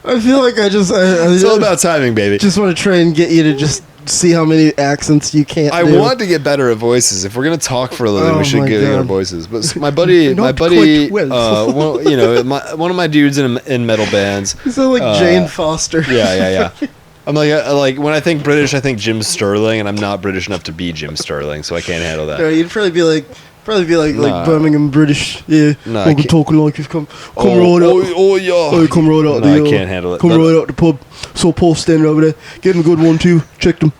I feel like it's all about timing, baby. just want to try and get you to just see how many accents you can't I do. want to get better at voices. If we're gonna talk for a living, Oh we should my get God. our voices. But my buddy, Not quite well. one of my dudes in metal bands. You sound like Jane Foster. Yeah. I'm like when I think British, I think Jim Sterling, and I'm not British enough to be Jim Sterling, so I can't handle that. No, you'd probably be like Nah. Birmingham British. Yeah. Nah, I Fucking can't- talking like you've come right up. yeah. Oh, come right out. No, I can't handle it. Come That- right out the pub. Saw Paul standing over there. Gave him a good one too. Checked him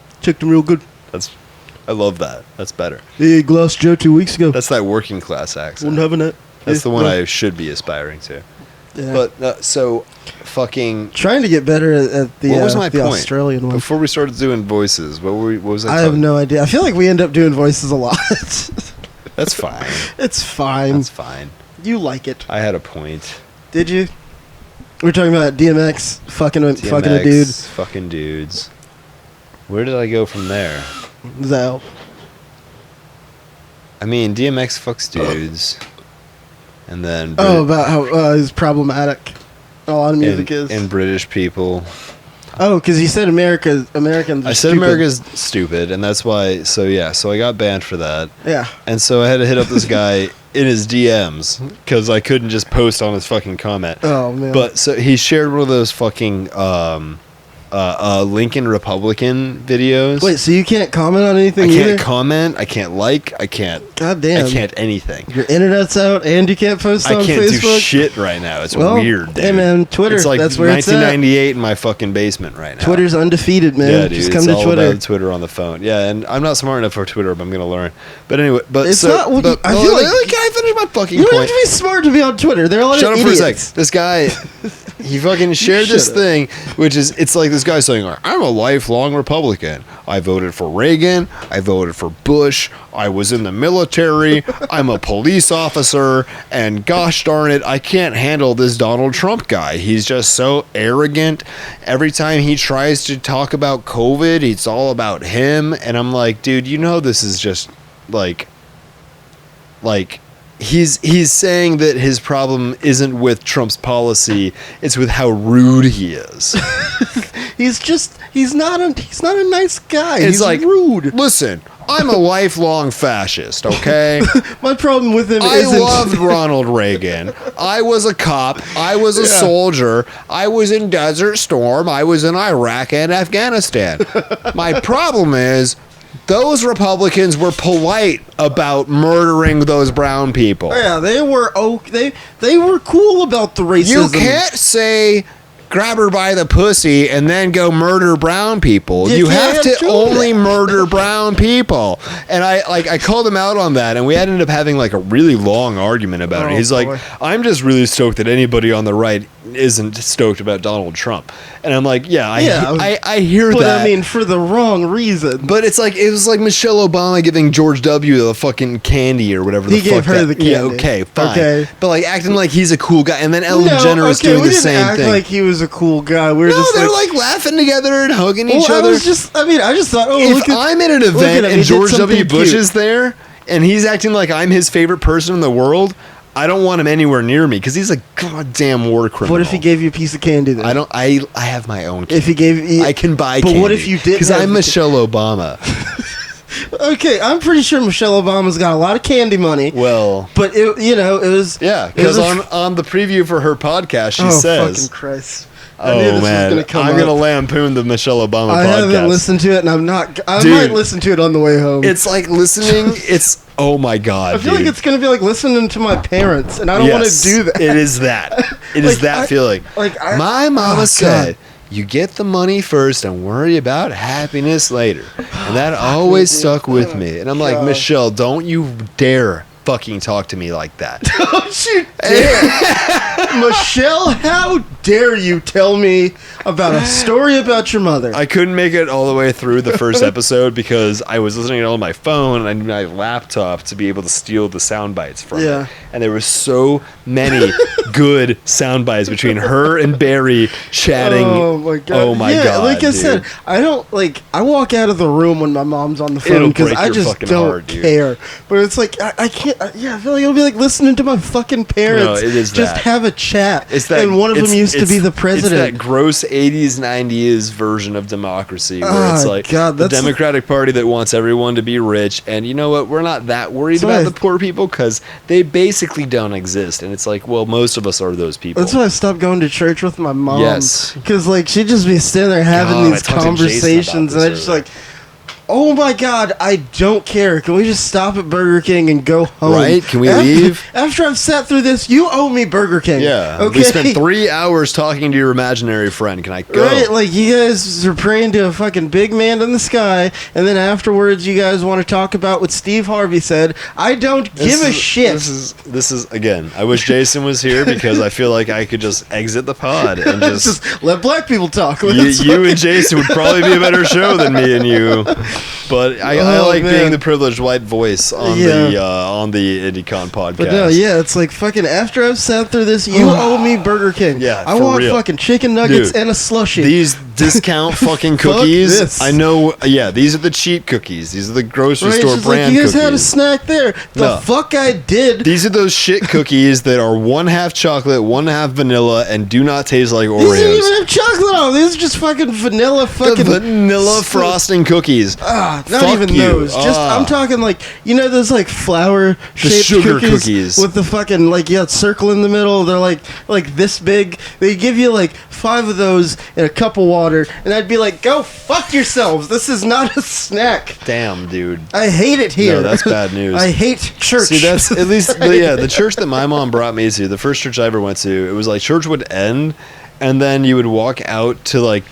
real good. I love that. That's better. Yeah, Glass Joe 2 weeks ago. That's that working class accent. Wasn't having that. That's Yeah, the one no. I should be aspiring to. Yeah. But so fucking. Trying to get better at the, What was my the point? Australian one. Before we started doing voices, what was I? I have talking- no idea. I feel like we end up doing voices a lot. That's fine. It's fine. That's fine. You like it. I had a point. Did you? We're talking about DMX fucking a dude. DMX, fucking dudes. Where did I go from there? Zal. I mean, DMX fucks dudes, and then About how he's problematic. A lot of music is. and British people. Oh, because you said Americans. I said stupid. America's stupid, and that's why. So I got banned for that, Yeah. and so I had to hit up this guy in his DMs because I couldn't just post on his fucking comment. Oh man. But so he shared one of those fucking Lincoln Republican videos. Wait, so you can't comment on anything I can't either? comment. I can't like. I can't. God damn. I can't anything. Your internet's out and you can't post on I can't Facebook? do shit right now. It's Well, weird, dude. hey, man, Twitter, It's like that's where it's at. 1998 in my fucking basement right now. Twitter's undefeated, man. Yeah, dude. Just it's come to all Twitter. about Twitter on the phone. Yeah, and I'm not smart enough for Twitter, but I'm gonna learn. But anyway, It's not what you- I feel like- can I finish my fucking You don't point? have to be smart to be on Twitter. There are a lot Shut of up idiots. for a sec. This guy, he fucking shared this Shut up. thing, which is, it's like this guy saying, I'm a lifelong Republican. I voted for Reagan. I voted for Bush. I was in the military. I'm a police officer. And gosh darn it, I can't handle this Donald Trump guy. He's just so arrogant. Every time he tries to talk about COVID, it's all about him. And I'm like, dude, you know this is just like he's saying that his problem isn't with Trump's policy, it's with how rude he is. He's not a nice guy. It's He's like, rude. listen, I'm a lifelong fascist, okay? My problem with him I isn't loved Ronald Reagan. I was a cop. I was a soldier. I was in Desert Storm. I was in Iraq and Afghanistan. My problem is those Republicans were polite about murdering those brown people. Yeah, they were they were cool about the racism. You can't say grab her by the pussy and then go murder brown people. You have can't to do only that. murder brown people. And I called him out on that, and we ended up having like a really long argument about it. Oh, He's boy. like, I'm just really stoked that anybody on the right isn't stoked about Donald Trump. And I'm like, I hear But that. I mean, for the wrong reason. But it was like Michelle Obama giving George W. the fucking candy or whatever the He fuck gave her that- the Yeah, candy. okay, fine. Okay. But like acting like he's a cool guy, and then Ellen No, DeGeneres okay, doing we the didn't same act thing. like he was a cool guy. We were No, just they're like laughing together and hugging each well, other. I just thought, oh, If look at, I'm at an look at event him, he and did George something W. Bush cute. is there and he's acting like I'm his favorite person in the world, I don't want him anywhere near me because he's a goddamn war criminal. What if he gave you a piece of candy then? I have my own candy. If he gave you, I can buy but candy. what if you didn't Because have I'm the- Michelle Obama. Okay, I'm pretty sure Michelle Obama's got a lot of candy money. Well, But it was yeah, it because was a- on the preview for her podcast, she oh, says, fucking Christ. I knew this was man, gonna come I'm up. gonna lampoon the Michelle Obama I podcast. haven't listened to it, and I'm not. I Dude. might listen to it on the way home. It's like listening. It's oh my god. I feel like dude. it's gonna be like listening to my parents, and I don't want to Yes, do that. It is that. It is Like, that feeling. My mama oh, said, God. "You get the money first and worry about happiness later," and that always dude. stuck with me. And I'm like, God. Michelle, don't you dare fucking talk to me like that. Don't you dare, Michelle! How dare you tell me about a story about your mother? I couldn't make it all the way through the first episode because I was listening to it on my phone and I need my laptop to be able to steal the sound bites from it. And there were so many good sound bites between her and Barry chatting. Oh my god! Oh my god! Like I dude. said, I don't like. I walk out of the room when my mom's on the phone It'll because break I your just fucking don't heart, dude. care. But it's like I can't. I feel like it'll be like listening to my fucking parents. No, it is just that. have a chat. It's that, and one of them used to be the It's president. that gross 80s, 90s version of democracy where Oh, it's like God, the that's- Democratic Party that wants everyone to be rich. And you know what? We're not that worried That's about why the poor people because they basically don't exist. And it's like, well, most of us are those people. That's why I stopped going to church with my mom. Yes. Because, like, she'd just be sitting there having God, these I talked to Jason conversations, about and I this just, earlier. like, oh my God, I don't care. Can we just stop at Burger King and go home? Right? Can we leave? After I've sat through this, you owe me Burger King. Yeah. Okay? We spent 3 hours talking to your imaginary friend. Can I go? Right, like you guys are praying to a fucking big man in the sky, and then afterwards you guys want to talk about what Steve Harvey said. I don't give a shit. This is again. I wish Jason was here because I feel like I could just exit the pod and just let black people talk. you and Jason would probably be a better show than me and you. But I Oh, like man. being the privileged white voice on the IndiCon podcast. But no, yeah, it's like fucking after I've sat through this, you owe me Burger King. Yeah, I for want real. fucking chicken nuggets Dude, and a slushie. These discount fucking Fuck cookies. this. I know. Yeah, these are the cheap cookies. These are the grocery Right, it's store just brand like you guys cookies. had a snack there. The No. fuck I did. These are those shit cookies that are 1/2 chocolate, 1/2 vanilla, and do not taste like These didn't Oreos. even have chocolate on them. These are just fucking vanilla The fucking vanilla frosting cookies. Not Fuck even you. those. Just I'm talking like those like flour shaped sugar cookies. with the fucking like circle in the middle. They're like this big. They give you like 5 of those in a cup of water, and I'd be like, go fuck yourselves. This is not a snack. Damn, dude. I hate it here. No, that's bad news. I hate church. See, that's at least the church that my mom brought me to, the first church I ever went to, it was like church would end and then you would walk out to like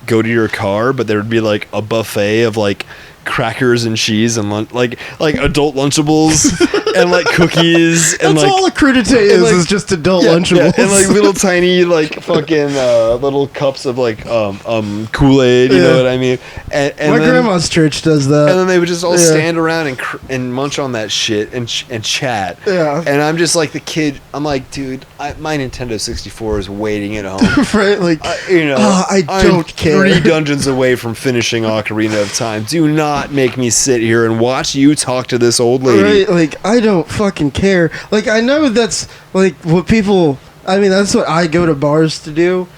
go to your car, but there would be like a buffet of like crackers and cheese and like adult Lunchables and like cookies and That's like all a crudité is, like- is just adult yeah, Lunchables. yeah, and like little tiny like fucking little cups of like Kool-Aid, you Yeah. know what I mean? And My then, grandma's church does that. and then they would just all Yeah. stand around and munch on that shit and chat. Yeah. And I'm just like the kid. I'm like, dude, my Nintendo 64 is waiting at home. Right? Like, I I'm don't care. 3 dungeons away from finishing Ocarina of Time. Do not make me sit here and watch you talk to this old lady. Right? Like, I don't fucking care. Like, I know that's like what people. I mean, that's what I go to bars to do.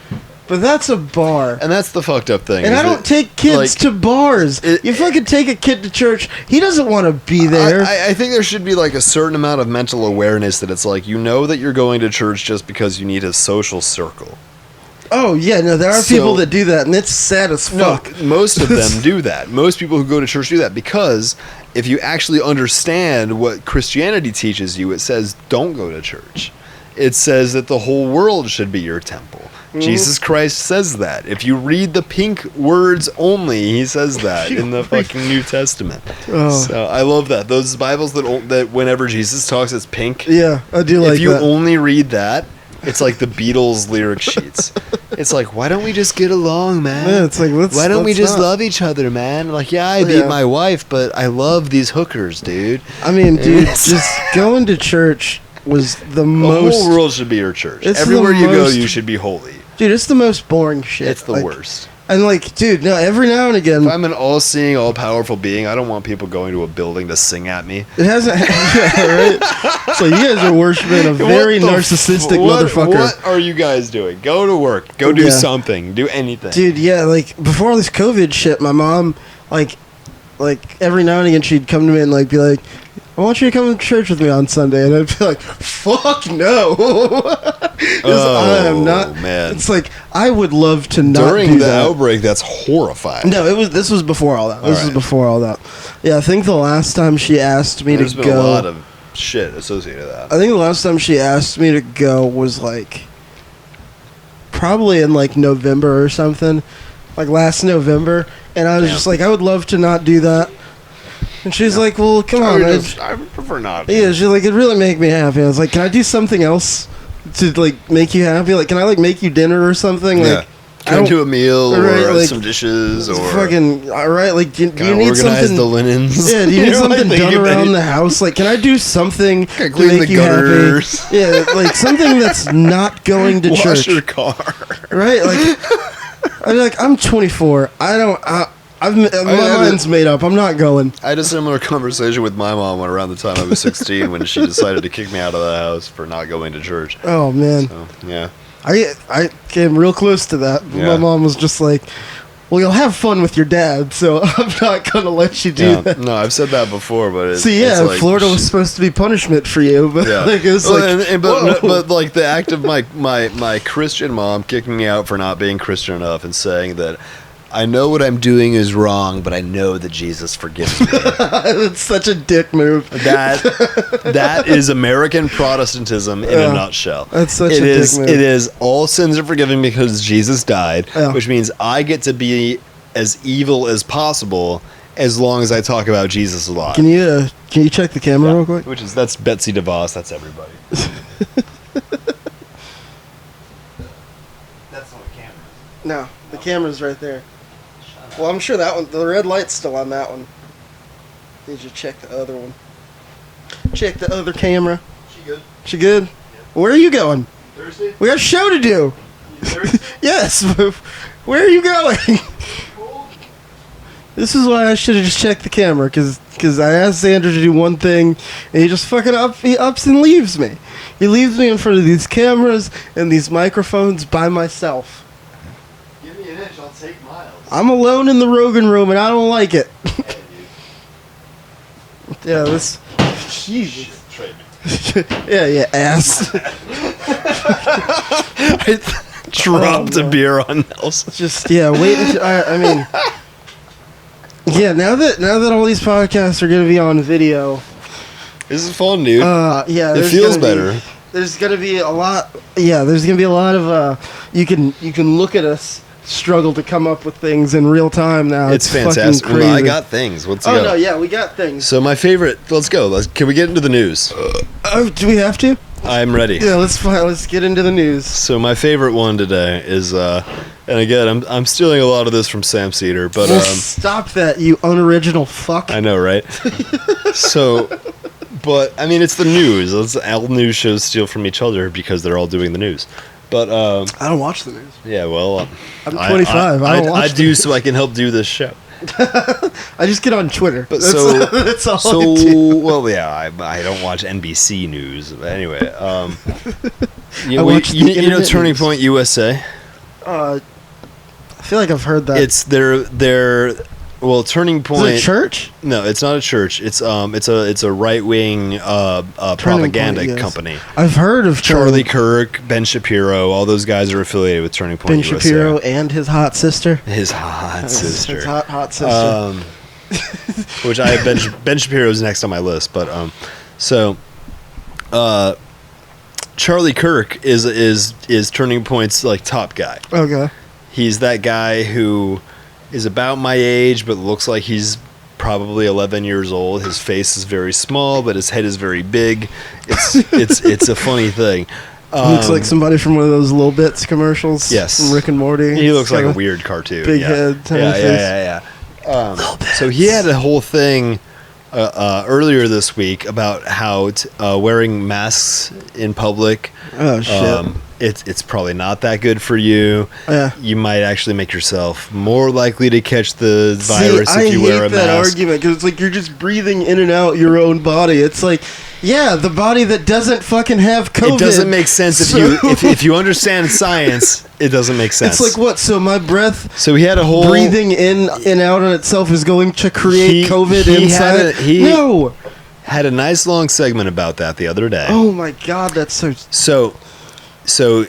But that's a bar. And that's the fucked up thing. And is I don't that, take kids like, to bars. You fucking take a kid to church. He doesn't want to be there. I think there should be like a certain amount of mental awareness that it's like, you know that you're going to church just because you need a social circle. Oh yeah, no, there are So- people that do that, and it's sad as fuck. No, most of them do that. Most people who go to church do that because if you actually understand what Christianity teaches you, it says don't go to church. It says that the whole world should be your temple. Jesus Christ says that. If you read the pink words only, he says that in the fucking New Testament. Oh. So I love that. Those Bibles that whenever Jesus talks, it's pink. Yeah, I do like If you that. only read that, it's like the Beatles lyric sheets. It's like, why don't we just get along, man? Yeah, it's like, why don't we let's just not. love each other, man? Like, yeah, I beat Yeah. my wife, but I love these hookers, dude. I mean, dude, just going to church was the The most. whole world should be your church. It's Everywhere the you go, most- you should be holy. Dude, it's the most boring shit. It's the Like, worst. And like, dude, no, every now and again, If I'm an all-seeing, all-powerful being, I don't want people going to a building to sing at me. it hasn't. Yeah, right. So you guys are worshiping a very What the narcissistic what, motherfucker. What are you guys doing? Go to work. Go do Yeah. something. Do anything. Dude, yeah, like before all this COVID shit, my mom, like every now and again, she'd come to me and like be like, I want you to come to church with me on Sunday. And I'd be like, fuck no. 'Cause I am not. Man. It's like, I would love to not During do the that. outbreak, that's horrifying. No, this was before all that. This was Alright. before all that. Yeah, I think the last time she asked me There's to been go. a lot of shit associated with that. I think the last time she asked me to go was like probably in like November or something, like last November, and I was Damn. just like, I would love to not do that. And she's like, well, come on. I prefer not. Yeah, she's like, it'd really make me happy. I was like, can I do something else to like make you happy? Like, can I like make you dinner or something? Yeah. Like, Can I do a meal Right, or like, some dishes or fucking all right. Like, do can you I need organize something? the linens? Yeah, do you need know, like, something done thinking around about- the house? Like, can I do something Can I to clean make the you gutters? happy? Yeah, like something that's not going to Wash church, your car. right? Like, I'm like, I'm 24. My mind's made up. I'm not going. I had a similar conversation with my mom around the time I was 16 when she decided to kick me out of the house for not going to church. Oh man, So, yeah. I came real close to that. But Yeah. My mom was just like, "Well, you'll have fun with your dad, so I'm not gonna let you do Yeah. that." No, I've said that before, but it's, So yeah, it's like, Florida was supposed to be punishment for you, but Yeah. like, it was Well, like, but whoa. like the act of my Christian mom kicking me out for not being Christian enough and saying that I know what I'm doing is wrong, but I know that Jesus forgives me. It's such a dick move. That is American Protestantism in Yeah. a nutshell. That's such It a is. dick move. It is all sins are forgiven because Jesus died, Yeah. which means I get to be as evil as possible as long as I talk about Jesus a lot. Can you check the camera real quick? That's Betsy DeVos. That's everybody. That's not a camera. No, the camera's right there. Well, I'm sure that one, the red light's still on that one. Need you to check the other one. Check the other camera. She good? She good? Where are you going? Thursday? We got a show to do. Yes. Where are you going? This is why I should have just checked the camera, because I asked Xander to do one thing, and he just fucking he ups and leaves me. He leaves me in front of these cameras and these microphones by myself. Give me an inch, I'll take miles. I'm alone in the Rogan room, and I don't like it. Yeah, this... Jesus. Yeah, ass. I dropped Oh, a no. beer on Nelson. Just, yeah, wait until... I mean... Yeah, now that all these podcasts are going to be on video... This is fun, dude. Yeah, it there's feels gonna be- better. There's gonna be a lot. Yeah, there's gonna be a lot of. You can look at us struggle to come up with things in real time now. It's fantastic. Fucking Well, crazy. I got things. Let's Oh go. no, yeah, we got things. So my favorite. Let's go. Can we get into the news? Oh, do we have to? I'm ready. Yeah, let's get into the news. So my favorite one today is, and again, I'm stealing a lot of this from Sam Cedar, but Well, stop that, you unoriginal fuck. I know, right? So, but I mean, it's the news. All news shows steal from each other because they're all doing the news. But I don't watch the news. yeah, well, I'm 25. I don't watch I do so I can help do this show. I just get on Twitter. But that's, so that's all so I do. well, yeah, I don't watch NBC news. But anyway, I watch the you know internet Turning news. Point USA. I feel like I've heard that. It's their well, Turning Is Point. it a church? No, it's not a church. It's a right wing propaganda Point, yes. company. I've heard of Charlie Kirk, Ben Shapiro, all those guys are affiliated with Turning Point Ben USA. Shapiro and his hot sister. His hot sister. His hot sister. Which I have Ben Shapiro's next on my list, but Charlie Kirk is Turning Point's like top guy. Okay. He's that guy who is about my age but looks like he's probably 11 years old. His face is very small, but his head is very big. It's a funny thing. He looks like somebody from one of those Little Bits commercials. Yes. From Rick and Morty. He looks like a Kinda weird cartoon. big yeah. head, tiny Yeah, face. yeah. So he had a whole thing earlier this week about how wearing masks in public. Oh shit. It's probably not that good for you. Yeah. You might actually make yourself more likely to catch the virus if you wear a I hate that mask. argument because it's like you're just breathing in and out your own body. It's like, yeah, the body that doesn't fucking have COVID. It doesn't make sense if you understand science. It doesn't make sense. It's like what? So my breath So he had a whole breathing in and out on itself is going to create He- COVID he inside? had a- he- No. had a nice long segment about that the other day. Oh my god, that's So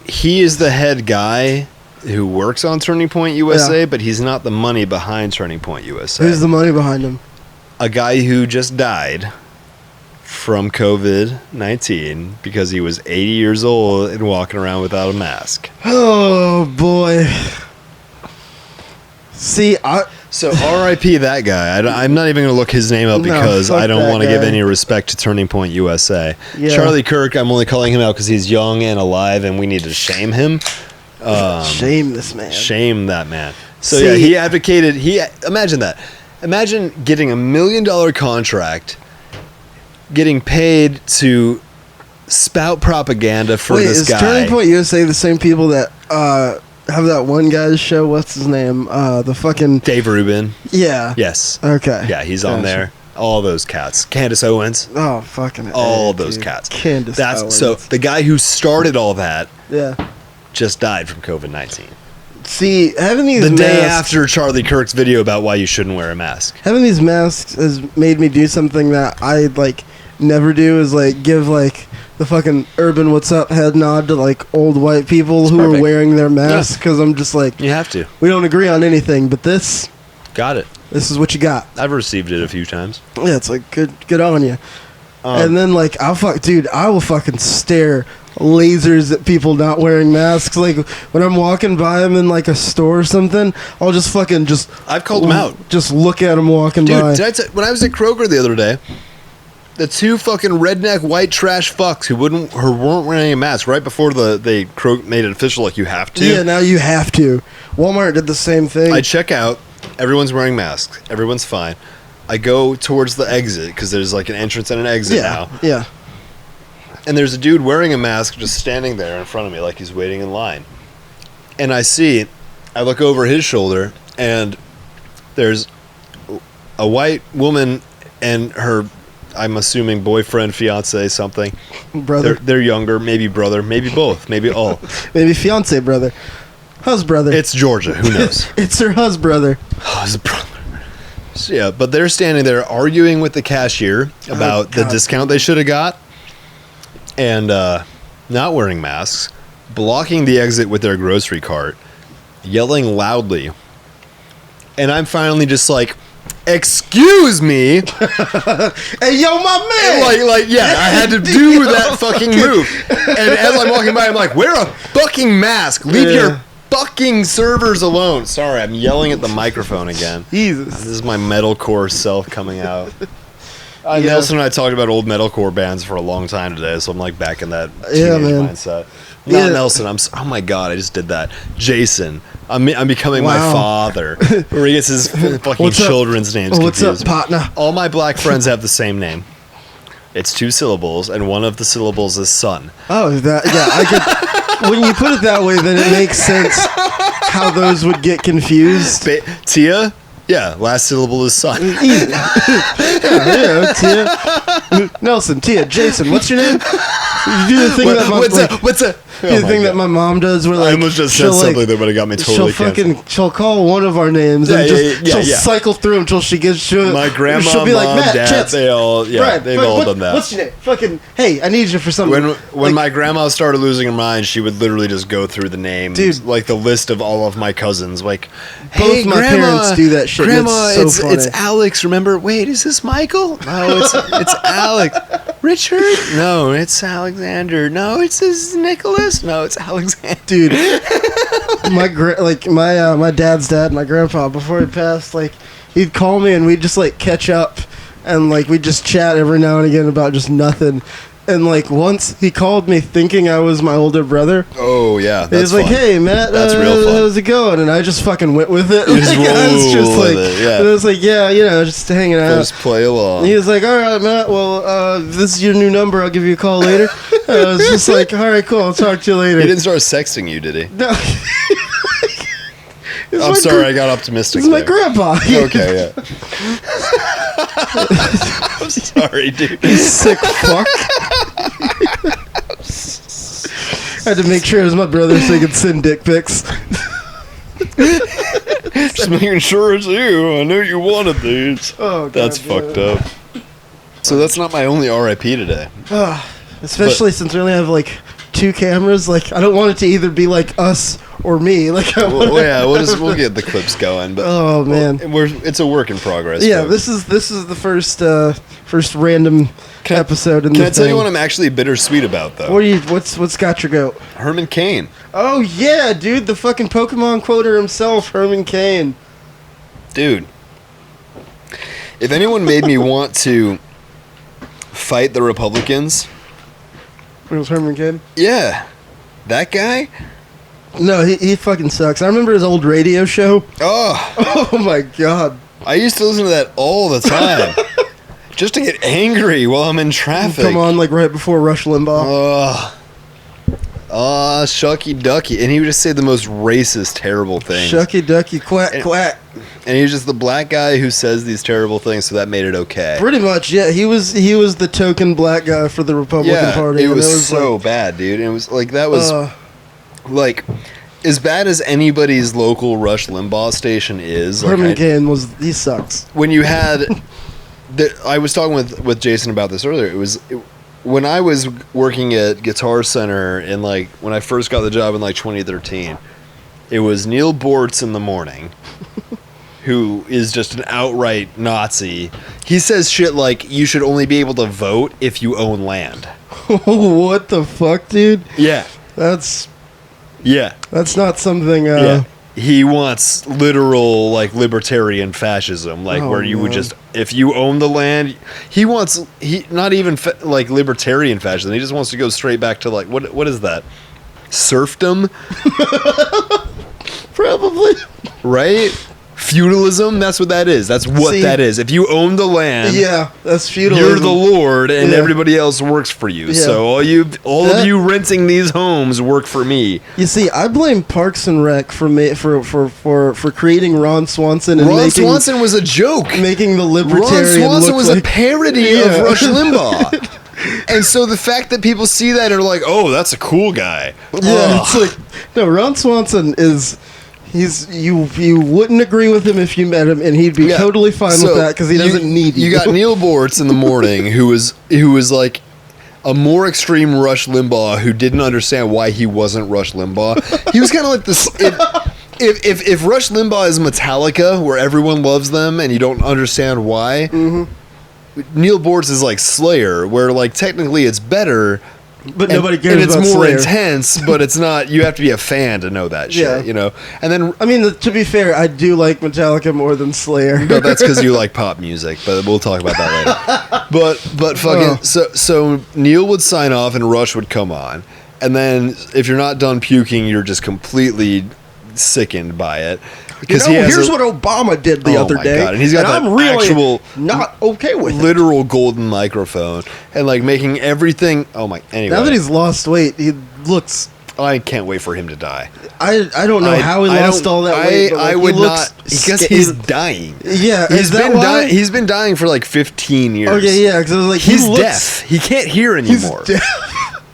he is the head guy who works on Turning Point USA, Yeah. but he's not the money behind Turning Point USA. Who's the money behind him? A guy who just died from COVID-19 because he was 80 years old and walking around without a mask. Oh boy. See, So R.I.P. that guy. I'm not even going to look his name up No, because fuck I don't that want to give guy. any respect to Turning Point USA. Yeah. Charlie Kirk, I'm only calling him out because he's young and alive and we need to shame him. shame this man. Shame that man. So See- yeah, he advocated. Imagine that. Imagine getting $1 million contract, getting paid to spout propaganda for Wait, this is guy. Turning Point USA the same people that have that one guy's show? What's his name? The fucking Dave Rubin. yeah. Yes. Okay. Yeah, he's on Gotcha. there. All those cats. Candace Owens. Oh fucking All A, those dude. cats. Candace Owens. So the guy who started all that yeah. just died from COVID-19. See, having these The day masks, after Charlie Kirk's video about why you shouldn't wear a mask. having these masks has made me do something that I like never do. Is like give like the fucking urban "what's up" head nod to like old white people who perfect. are wearing their masks because I'm just like You have to. we don't agree on anything, but this Got it. is what you got. I've received it a few times. Yeah, it's like good on you. And then like I will fucking stare lasers at people not wearing masks. Like when I'm walking by them in like a store or something, I'll just fucking I've called them out. Just look at them walking Dude, by. when I was at Kroger the other day, the two fucking redneck white trash fucks who weren't wearing a mask right before they made it official, like you have to. Yeah, now you have to. Walmart did the same thing. I check out. Everyone's wearing masks. Everyone's fine. I go towards the exit because there's like an entrance and an exit now. Yeah. And there's a dude wearing a mask just standing there in front of me like he's waiting in line. And I look over his shoulder, and there's a white woman and her, I'm assuming, boyfriend, fiance, something. Brother. They're younger, maybe brother, maybe both, maybe all. Maybe fiance brother. Hus brother. It's Georgia, who knows? It's her hus brother. His brother. So, yeah, but they're standing there arguing with the cashier about the God. discount they should have got, and not wearing masks, blocking the exit with their grocery cart, yelling loudly. And I'm finally just like, "Excuse me!" Hey, yo, my man! Yeah, I had to do that fucking move. And as I'm walking by, I'm like, "Wear a fucking mask. Leave Yeah. your fucking servers alone." Sorry, I'm yelling at the microphone again. Jesus. This is my metalcore self coming out. Yeah. Nelson and I talked about old metalcore bands for a long time today, so I'm like back in that Yeah, teenage man. mindset. Yeah. Not Nelson. Oh my god, I just did that. Jason. I'm becoming my Wow. father. Where he gets his fucking What's up? children's names What's confused. up, partner? All my black friends have the same name. It's 2 syllables, and one of the syllables is son. Oh, I could. When you put it that way, then it makes sense how those would get confused. Tia? Yeah, last syllable is son. Easy. yeah, Tia. Nelson, Tia, Jason, what's your name? You do the thing that my What's a? do the thing that my mom does where like I almost just said she'll, something that would have got me totally canceled. she'll call one of our names and she'll cycle through until she gets to My grandma, she'll be like, mom, Matt, dad, Chance, they've all done that. What's your name? Fucking hey, I need you for something. When my grandma started losing her mind, she would literally just go through the names, Dude. like the list of all of my cousins. Like, Both hey, my grandma, parents do that shit, and Grandma, it's so it's funny. Alex. Remember? Wait, is this Michael? No, it's Alex. Richard? No, it's Alexander. No, it's Nicholas. No, it's Alexander. Dude, my dad's dad, my grandpa, before he passed, like he'd call me and we'd just like catch up and like we'd just chat every now and again about just nothing. And like once he called me thinking I was my older brother. Oh yeah, He was like, fun. "Hey Matt, That's real fun. how's it going?" And I just fucking went with it. You just Like, I was roll just with like, it, yeah. and I was like, "Yeah, you know, just hanging out." Just play along. And he was like, "All right, Matt. Well, this is your new number. I'll give you a call later." And I was just like, "All right, cool. I'll talk to you later." He didn't start sexting you, did he? No. It's I'm my sorry, I got optimistic. This is my there. grandpa. Okay, yeah. I'm sorry, dude. You sick fuck. I had to make sure it was my brother so he could send dick pics. Just making sure it's you. I knew you wanted these. Oh, God That's damn fucked it. up. So that's not my only RIP today. Especially since we only have like 2 cameras. Like, I don't want it to either be like us or me. Like, We'll get the clips going. But oh man, it's a work in progress. Yeah, folks. this is the first random episode. Can I tell you what I'm actually bittersweet about though? What's got your goat? Herman Cain. Oh yeah, dude, the fucking Pokemon quoter himself, Herman Cain. Dude, if anyone made me want to fight the Republicans, It was Herman Cain. yeah, that guy. No, he fucking sucks. I remember his old radio show. Oh, Oh my god. I used to listen to that all the time, just to get angry while I'm in traffic. Come on, like right before Rush Limbaugh. Shucky Ducky, and he would just say the most racist, terrible things. Shucky Ducky quack quack. And he was just the black guy who says these terrible things, so that made it okay. Pretty much, yeah. He was the token black guy for the Republican Party. It and was so bad, dude. And it was like that was like as bad as anybody's local Rush Limbaugh station is. Herman like, Cain he sucks. When you had, I was talking with Jason about this earlier. When I was working at Guitar Center in like when I first got the job in like 2013, it was Neil Bortz in the morning, who is just an outright Nazi. He says shit like you should only be able to vote if you own land. What the fuck, dude? Yeah. That's Yeah. not something. Yeah. He wants literal like libertarian fascism, like where you would just if you own the land. He not even like libertarian fascism. He just wants to go straight back to like what is that? Serfdom? Probably. Right? Feudalism, that's what that is. That's what that is. If you own the land, yeah, that's feudalism. you're the lord and everybody else works for you. Yeah. So all of you renting these homes work for me. You see, I blame Parks and Rec for creating Ron Swanson and Swanson was a joke. making the Ron libertarian Swanson look was like, a parody of Rush Limbaugh. And so the fact that people see that and are like, oh, that's a cool guy. Yeah, it's like, no, Ron Swanson is... you wouldn't agree with him if you met him, and he'd be totally fine with that because he doesn't need you. You got Neil Bortz in the morning, who was like a more extreme Rush Limbaugh, who didn't understand why he wasn't Rush Limbaugh. He was kind of like this. If Rush Limbaugh is Metallica, where everyone loves them and you don't understand why, Neil Bortz is like Slayer, where like technically it's better. But nobody cares and it's about more Slayer. intense, but it's not. You have to be a fan to know that shit, you know. And then, I mean, to be fair, I do like Metallica more than Slayer. no, that's because you like pop music. But we'll talk about that later. But fucking so Neil would sign off and Rush would come on, and then if you're not done puking, you're just completely sickened by it. Because here's what Obama did the other day, God. And he's got that I'm really actual not okay with literal golden microphone and like making everything. Oh my! Anyway, now that he's lost weight, he looks. I can't wait for him to die. I don't know how he lost all that weight. But I would not because he's dying. Yeah, he's been dying for like 15 years. Okay, yeah, because I was like, he's deaf. He can't hear anymore. He's deaf.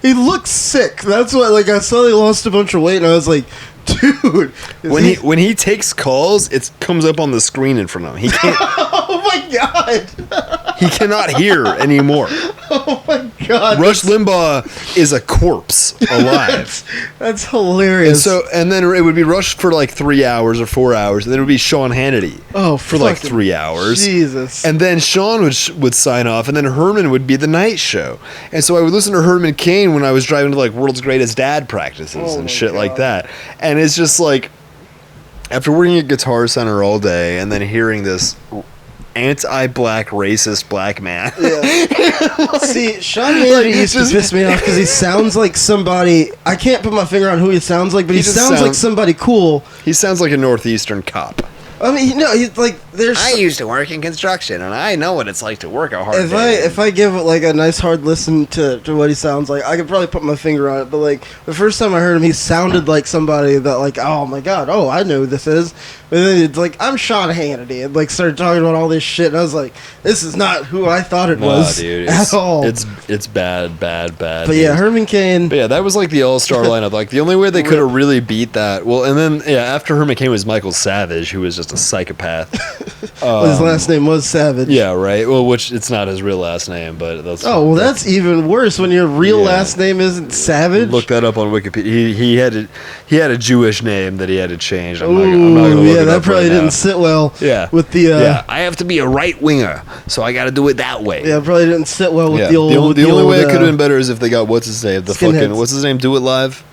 He looks sick. That's why. Like I saw he lost a bunch of weight, and I was like, dude. When he takes calls, it comes up on the screen in front of him. He can't. Oh my god. He cannot hear anymore. Oh my god. Rush Limbaugh is a corpse alive. That's hilarious. And then it would be Rush for like 3 hours or 4 hours, and then it would be Sean Hannity. for like 3 hours. Jesus. And then Sean would sign off, and then Herman would be the night show. And so I would listen to Herman Cain when I was driving to like World's Greatest Dad practices and shit like that. And it's just like, after working at Guitar Center all day and then hearing this anti-black racist black man. Yeah. See, Sean Hannity used to piss me off because he sounds like somebody. I can't put my finger on who he sounds like, but he sounds like somebody cool. He sounds like a Northeastern cop. I mean, no, he's like there's. I used to work in construction, and I know what it's like to work a hard day. If I give it like a nice hard listen to what he sounds like, I could probably put my finger on it. But like the first time I heard him, he sounded like somebody that like, oh my god, oh I know who this is. But then it's like, I'm Sean Hannity, and like started talking about all this shit, and I was like, this is not who I thought it was dude, at all. It's bad. But dude. yeah, Herman Cain. But yeah, that was like the all-star lineup. Like the only way they could have really beat that. Well, and then after Herman Cain was Michael Savage, who was just a psychopath. His last name was Savage. Yeah, right. Well, which it's not his real last name, but that's even worse when your real last name isn't Savage. Look that up on Wikipedia. He had a Jewish name that he had to change. I'm not gonna look it that up probably right didn't now. sit well. Yeah. With the I have to be a right winger, so I got to do it that way. yeah, probably didn't sit well with The only way it could have been been better is if they got what's his name, what's his name, Do It Live,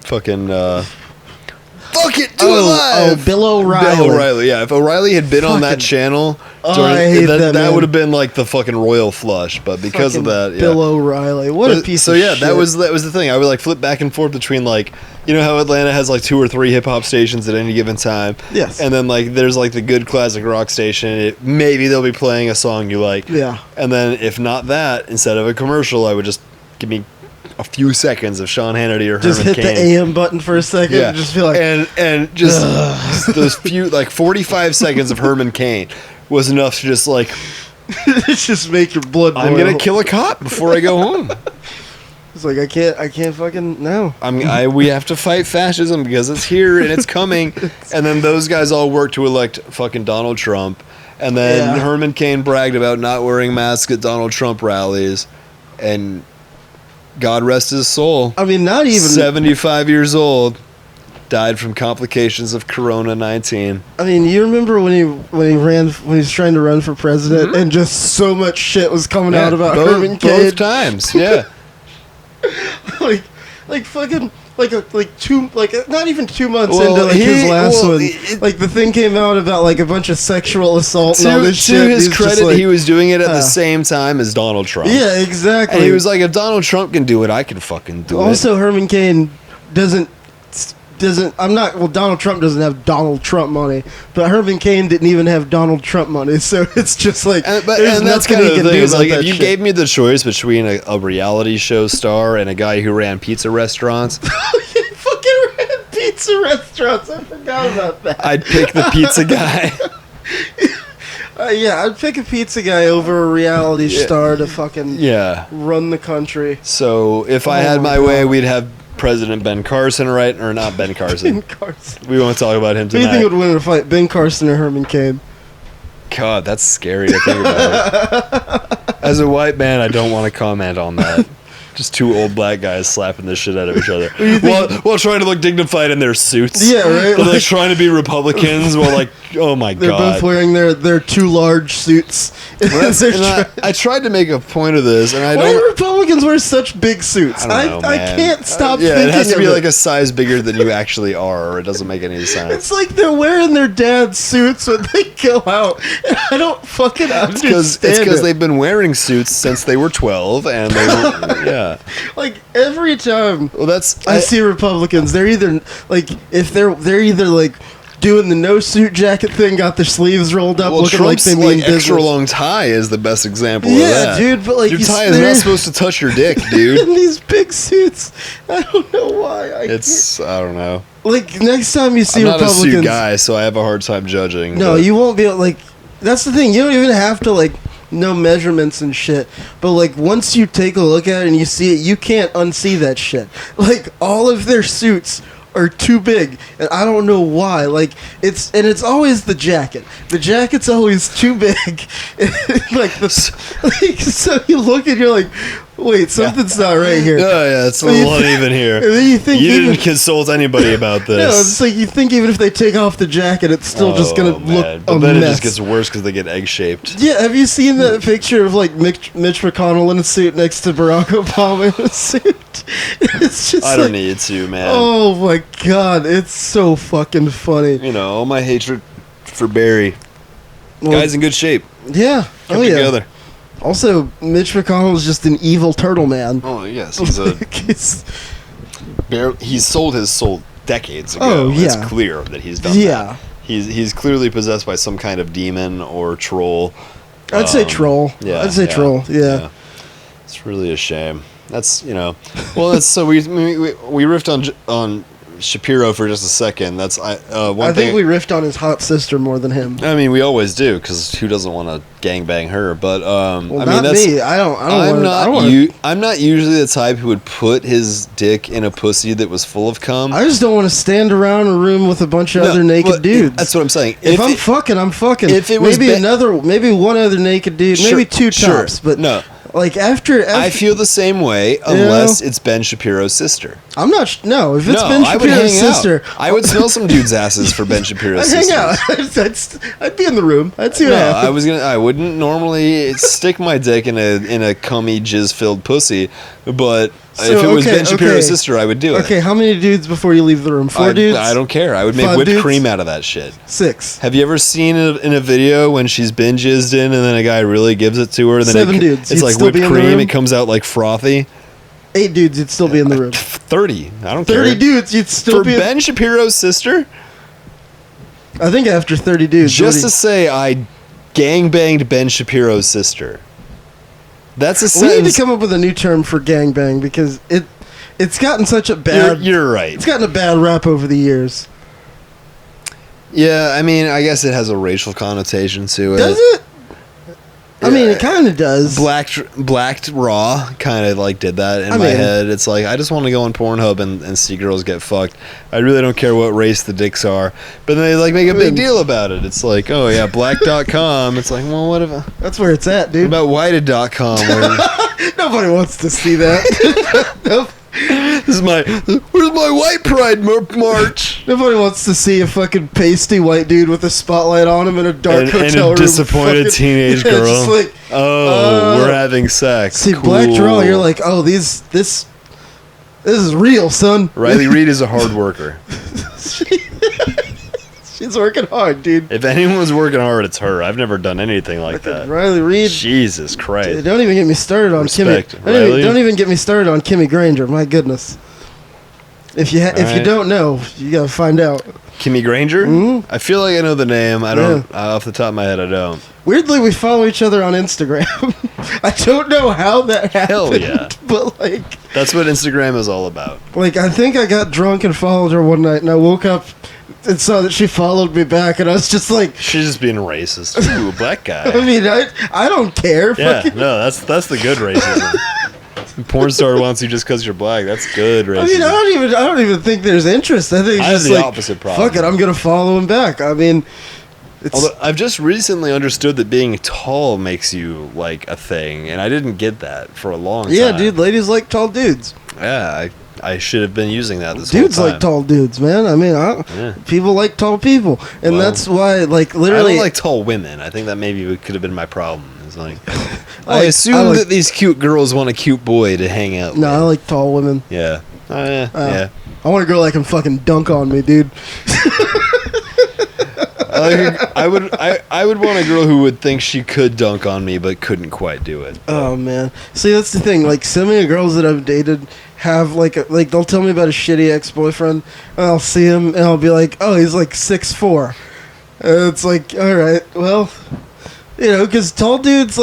fucking fuck it, Do It Live. Oh, Bill O'Reilly. Bill O'Reilly, yeah. If O'Reilly had been on that channel, I hate that man. would have been like the fucking royal flush. But because of that, Bill O'Reilly, what a piece of shit. that was the thing. I would like flip back and forth between like, you know how Atlanta has like 2 or 3 hip hop stations at any given time. Yes. And then like there's like the good classic rock station. Maybe they'll be playing a song you like. Yeah. And then if not that, instead of a commercial, I would just give me a few seconds of Sean Hannity or just Herman hit Cain. the AM button for a second. Yeah, And just feel like, and just those few like 45 seconds of Herman Cain was enough to just like, just make your blood boil. I'm gonna kill a cop before I go home. It's like I can't fucking no. We have to fight fascism because it's here and it's coming. And then those guys all work to elect fucking Donald Trump. And then Herman Cain bragged about not wearing masks at Donald Trump rallies. And God rest his soul. I mean, not even 75 years old, died from complications of Corona-19. I mean, you remember when he was trying to run for president, and just so much shit was coming out about Herman Cain. Both times, yeah. like fucking not even 2 months into like his last one. Like the thing came out about like a bunch of sexual assault and all this shit. To his credit, like, he was doing it at the same time as Donald Trump. Yeah, exactly. And he was like, if Donald Trump can do it, I can fucking do it. Also, Herman Cain doesn't. Donald Trump doesn't have Donald Trump money, but Herman Cain didn't even have Donald Trump money, so it's just like, and there's that's nothing kind he of the can thing. do Is about like, that if you shit. gave me the choice between a reality show star and a guy who ran pizza restaurants, He fucking ran pizza restaurants. I forgot about that. I'd pick the pizza guy. I'd pick a pizza guy over a reality star to fucking run the country. So if I had my way, we'd have President Ben Carson, right? Or not Ben Carson. Ben Carson. We won't talk about him Who do you tonight. think would win in a fight, Ben Carson or Herman Cain? God, that's scary to think about. As a white man, I don't want to comment on that. Just 2 old black guys slapping the shit out of each other while trying to look dignified in their suits. Yeah, right. But like trying to be Republicans while like, oh my They're god. both wearing their 2 large suits. I tried to make a point of this, and Why do Republicans wear such big suits? I don't know, I man. can't stop thinking it has to be of like a size bigger than you actually are, or it doesn't make any sense. It's like they're wearing their dad's suits when they go out, and I don't fucking understand It's because they've been wearing suits since they were 12, and they were, Like every time that's I see Republicans, they're either like they're either like doing the no suit jacket thing, got their sleeves rolled up, looking Trump's like they mean business. extra long tie is the best example of that. Dude, but like your tie is not supposed to touch your dick, dude. in these big suits. I don't know why. I don't know. Like next time you see I'm not Republicans, a suit guy, so I have a hard time judging. No, you won't be like. That's the thing. You don't even have to like know measurements and shit. But like once you take a look at it and you see it, you can't unsee that shit. Like all of their suits are too big, and I don't know why. Like it's always the jacket. The jacket's always too big. So you look and you're like, wait, something's not right here. Yeah, it's a little uneven here. And then you think you didn't consult anybody about this. No, it's like you think even if they take off the jacket, it's still just gonna look but a then mess. it just gets worse because they get egg shaped. Yeah, have you seen that picture of like Mitch McConnell in a suit next to Barack Obama in a suit? It's just I don't need to, man. Oh my god, it's so fucking funny. You know, all my hatred for Barry. Guy's in good shape. Yeah. Kept together. Also, Mitch McConnell is just an evil turtle man. Oh yes, he's sold his soul decades ago. Oh yeah, it's clear that he's done that. He's clearly possessed by some kind of demon or troll. I'd say troll. Yeah, I'd say troll. Yeah. It's really a shame. That's well. That's so we riffed on Shapiro for just a second. That's one I thing. think we riffed on his hot sister more than him. I mean, we always do because who doesn't want to gangbang her? But Well, I mean, not that's me. I don't. I'm not usually the type who would put his dick in a pussy that was full of cum. I just don't want to stand around a room with a bunch of other naked but dudes. That's what I'm saying. If I'm fucking, I'm fucking. If it was maybe one other naked dude, maybe two tops, but no. Like after I feel the same way unless it's Ben Shapiro's sister. I'm not. No, if it's Ben I would Shapiro's hang sister, out. I would smell some dudes' asses for Ben Shapiro's I'd sister. hang out. I'd be in the room. I'd see what happens. I wouldn't normally stick my dick in a cummy jizz filled pussy, but if it was Ben Shapiro's sister, I would do it. Okay, how many dudes before you leave the room? 4 dudes? I don't care. I would make 5 whipped dudes? cream out of that shit. 6. Have you ever seen it in a video when she's been jizzed in and then a guy really gives it to her? And then 7 dudes. It's You'd like still whipped be in the cream. room? It comes out like frothy. 8 dudes, you'd still be in the room. 30. I don't care. 30 dudes, you'd still For be. Ben Shapiro's sister? I think after 30 dudes. Just to say I gangbanged Ben Shapiro's sister. That's a we need sentence. to come up with a new term for gangbang because it's gotten such a bad. You're right. It's gotten a bad rap over the years. Yeah, I mean, I guess it has a racial connotation to it. Does it? I mean, it kind of does. Blacked Raw kind of like did that in my head. It's like, I just want to go on Pornhub and see girls get fucked. I really don't care what race the dicks are. But then they like make a big deal about it. It's like, oh yeah, black.com. It's like, well, what if... That's where it's at, dude. What about whited.com? Nobody wants to see that. Nope. Where's my white pride march? Nobody wants to see a fucking pasty white dude with a spotlight on him in a dark hotel room. And a disappointed teenage girl. Just like, we're having sex. See, cool. Black Draw, you're like, oh, this is real, son. Riley Reid is a hard worker. She's working hard, dude. If anyone's working hard, it's her. I've never done anything like that. Riley Reid. Jesus Christ. Dude, don't even get me started on Respect. Kimmy. Don't even get me started on Kimmy Granger. My goodness. If you don't know, you gotta find out. Kimmy Granger? Mm-hmm. I feel like I know the name. I don't. Off the top of my head, I don't. Weirdly, we follow each other on Instagram. I don't know how that happened. Hell yeah. But like, that's what Instagram is all about. Like, I think I got drunk and followed her one night, and I woke up and saw that she followed me back, and I was just like, she's just being racist. Ooh, a black guy. I mean, I don't care. Yeah, no, that's the good racism. Porn star wants you just because you're black. That's good racism. I mean, I don't even think there's interest. I think it's I have just the like, opposite problem. fuck it, I'm gonna follow him back. I mean, although I've just recently understood that being tall makes you like a thing, and I didn't get that for a long time. Yeah, dude, ladies like tall dudes. Yeah, I should have been using that this whole Dudes time. like tall dudes, man. I mean, people like tall people, and that's why, like, literally, I don't like tall women. I think that maybe could have been my problem. It's like I assume that these cute girls want a cute boy to hang out with. No, I like tall women. Yeah. Yeah. I want a girl that can fucking dunk on me, dude. I would want a girl who would think she could dunk on me but couldn't quite do it. Oh man, see that's the thing. Like so many girls that I've dated have like they'll tell me about a shitty ex-boyfriend, and I'll see him and I'll be like, oh, he's like 6'4". It's like, all right, well, you know, because tall dudes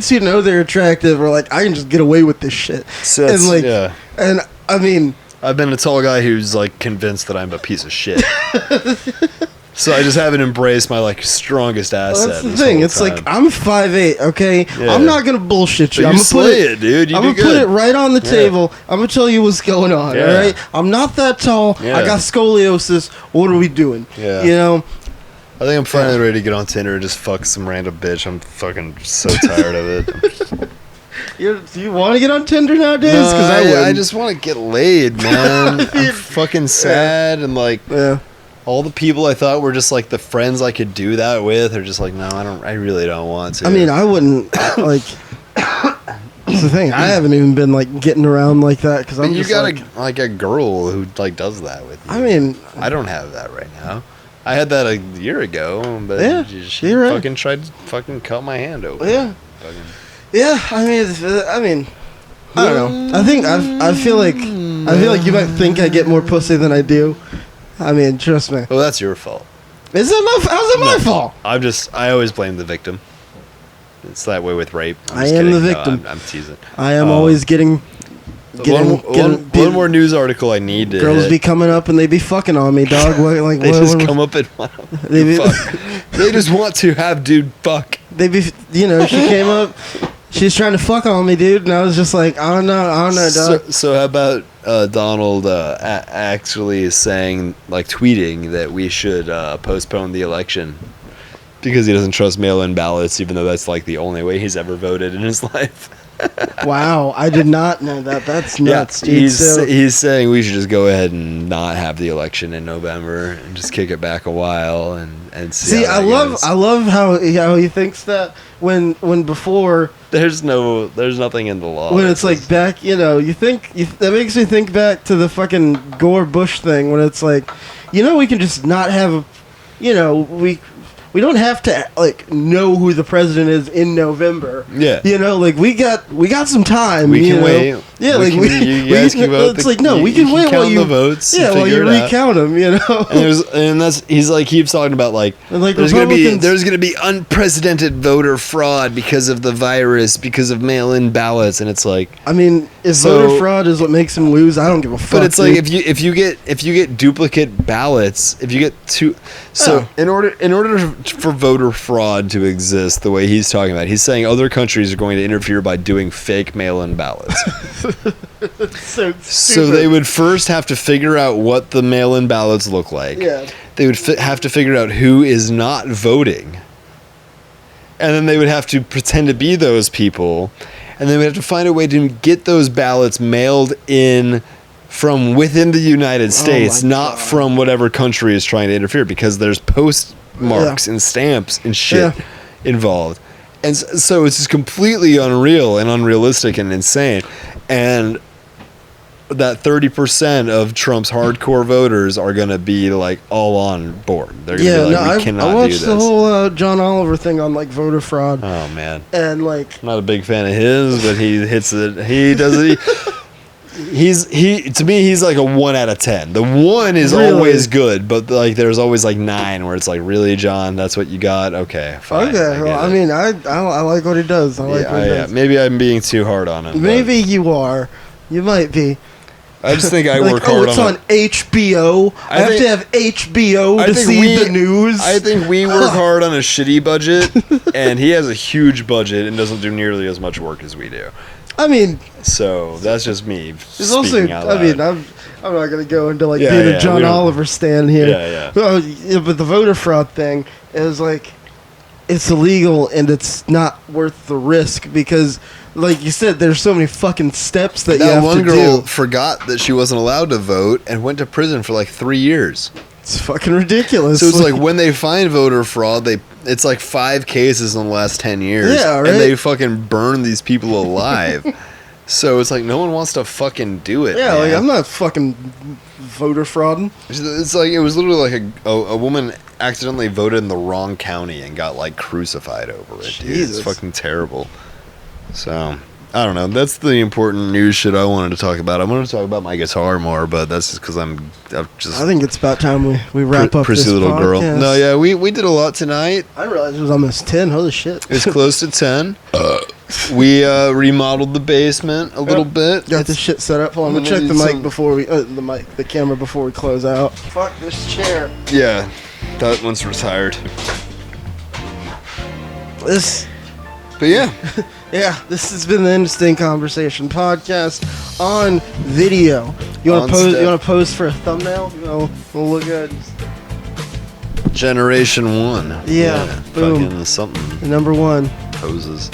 who know they're attractive are like, I can just get away with this shit. So and like, yeah. And I mean, I've been a tall guy who's like convinced that I'm a piece of shit. So I just haven't embraced my like strongest asset. That's the thing. It's like I'm 5'8", okay? Yeah. I'm not gonna bullshit you. But I'm you slay it, dude. I'm gonna put it right on the table. I'm gonna tell you what's going on. Yeah. All right? I'm not that tall. Yeah. I got scoliosis. What are we doing? Yeah. You know. I think I'm finally ready to get on Tinder and just fuck some random bitch. I'm fucking so tired of it. Do you want to get on Tinder nowadays? No, Because I just want to get laid, man. I'm fucking sad and like. Yeah. All the people I thought were just like the friends I could do that with are just like, no, I really don't want to. I mean, I wouldn't like. That's the thing. I haven't even been like getting around like that because I'm. You just got like, a girl who like does that with you. I mean, I don't have that right now. I had that a year ago, but yeah, she right. fucking tried to fucking cut my hand open. Yeah. Yeah, I mean, I don't know. I feel like you might think I get more pussy than I do. I mean, trust me. Well, that's your fault. Is it my? How's it my fault? I always blame the victim. It's that way with rape. I am the victim. I'm teasing. I am always getting One more news article I need to girls hit. be coming up and they be fucking on me, dog. They just come up and they just want to have dude fuck. They be, she came up, she's trying to fuck on me, dude, and I was just like, I don't know, dog. So how about Donald actually saying, like, tweeting that we should postpone the election because he doesn't trust mail-in ballots, even though that's like the only way he's ever voted in his life. Wow, I did not know that. That's nuts, dude. He's saying we should just go ahead and not have the election in November and just kick it back a while and see. I love how he thinks that when before there's nothing in the law. When it's like back, that makes me think back to the fucking Gore Bush thing when it's like, we can just not have, we don't have to know who the president is in November. Yeah. We got some time. We can wait. Yeah, you guys can vote. It's we can wait while you the votes. Yeah, while you recount them. And he keeps talking about there's gonna be unprecedented voter fraud because of the virus, because of mail-in ballots, and it's like. I mean, if voter fraud is what makes him lose, I don't give a fuck. But it's like if you get duplicate ballots, if you get two, in order for voter fraud to exist the way he's talking about, he's saying other countries are going to interfere by doing fake mail-in ballots. So they would first have to figure out what the mail-in ballots look like. Yeah. They would have to figure out who is not voting. And then they would have to pretend to be those people. And then we have to find a way to get those ballots mailed in from within the United States, not from whatever country is trying to interfere, because there's postmarks and stamps and shit involved. And so it's just completely unreal and unrealistic and insane. And that 30% of Trump's hardcore voters are going to be all on board. They're going to be like, we cannot do this. I watched the whole John Oliver thing on voter fraud. Oh, man. And I'm not a big fan of his, but he hits it. He does it. To me, he's like a 1 out of 10. The 1 is always good, but there's always 9 where it's really, John, that's what you got. Okay, fine. Okay, well, I mean, I like what he does. I like what he does. Maybe I'm being too hard on him. Maybe you are. You might be. I just think I work hard on it. It's on HBO. I have to have HBO to see the news. I think we work hard on a shitty budget, and he has a huge budget and doesn't do nearly as much work as we do. I mean, so that's just me. There's also, out loud. I mean, I'm not gonna go into being a John Oliver stan here. Yeah. But the voter fraud thing is it's illegal and it's not worth the risk because, like you said, there's so many fucking steps that you have to do. That one girl forgot that she wasn't allowed to vote and went to prison for 3 years. It's fucking ridiculous. So it's when they find voter fraud, it's 5 cases in the last 10 years. Yeah, right? And they fucking burn these people alive. So it's no one wants to fucking do it. Yeah, man. I'm not fucking voter frauding. It's it was literally a woman accidentally voted in the wrong county and got crucified over it. Dude. Jesus. It's fucking terrible. So I don't know. That's the important news shit I wanted to talk about. I wanted to talk about my guitar more, but that's just because I'm just. I think it's about time we wrap up prissy this little podcast. girl. No, yeah, we did a lot tonight. I realized it was almost 10. Holy shit! It's close to 10. We remodeled the basement a little bit. Got this shit set up. Hold on, I'm gonna check the mic before we the camera before we close out. Fuck this chair. Yeah, that one's retired. But yeah. Yeah, this has been the Interesting Conversation podcast on video. You want to pose for a thumbnail? We'll look at Generation 1. Yeah, boom. Fucking something. Number 1 poses.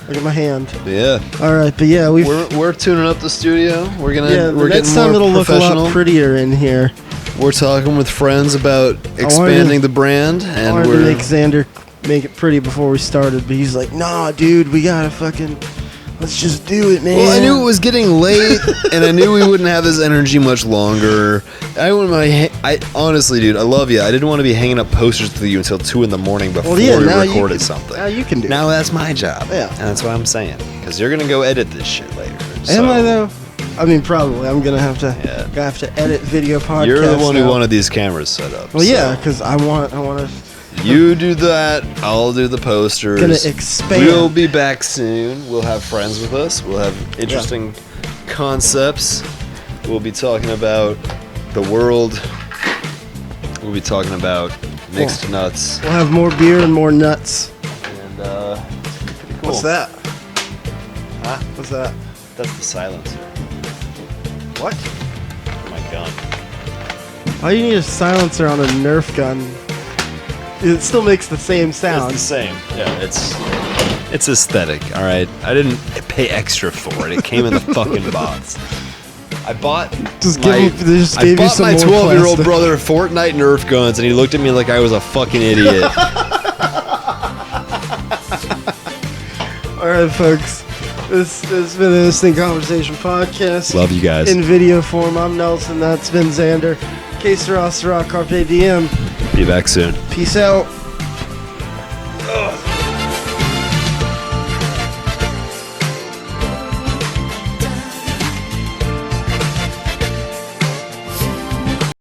Look at my hand. Yeah. All right, but yeah, we're tuning up the studio. We're next time it'll look a lot prettier in here. We're talking with friends about expanding the brand, and I wanted to make Xander make it pretty before we started, but he's like, nah, dude, we gotta let's just do it, man. Well, I knew it was getting late, and I knew we wouldn't have this energy much longer. I honestly, dude, I love you. I didn't want to be hanging up posters with you until 2 a.m. before we recorded something. Now you can do it. Now that's my job. Yeah. And that's what I'm saying. Because you're going to go edit this shit later. Am I, though? I mean, probably. I'm going to have to edit video podcasts. You're the one who wanted these cameras set up. Well, yeah, because I want to... You do that. I'll do the posters. Gonna expand. We'll be back soon. We'll have friends with us. We'll have interesting concepts. We'll be talking about the world. We'll be talking about mixed nuts. We'll have more beer and more nuts. And pretty cool. What's that? Huh? What's that? That's the silencer What? for my gun. Why do you need a silencer on a Nerf gun? It still makes the same It's sound. the same. Yeah, it's aesthetic. All right, I didn't pay extra for it. It came in the fucking box. I bought Just my, give him, they just I gave you bought some my more 12-year-old plastic. brother Fortnite Nerf guns, and he looked at me like I was a fucking idiot. All right, folks. This has been the Instant Conversation podcast. Love you guys. In video form, I'm Nelson. That's been Xander. Que sera, sera, carpe diem. Be back soon. Peace out.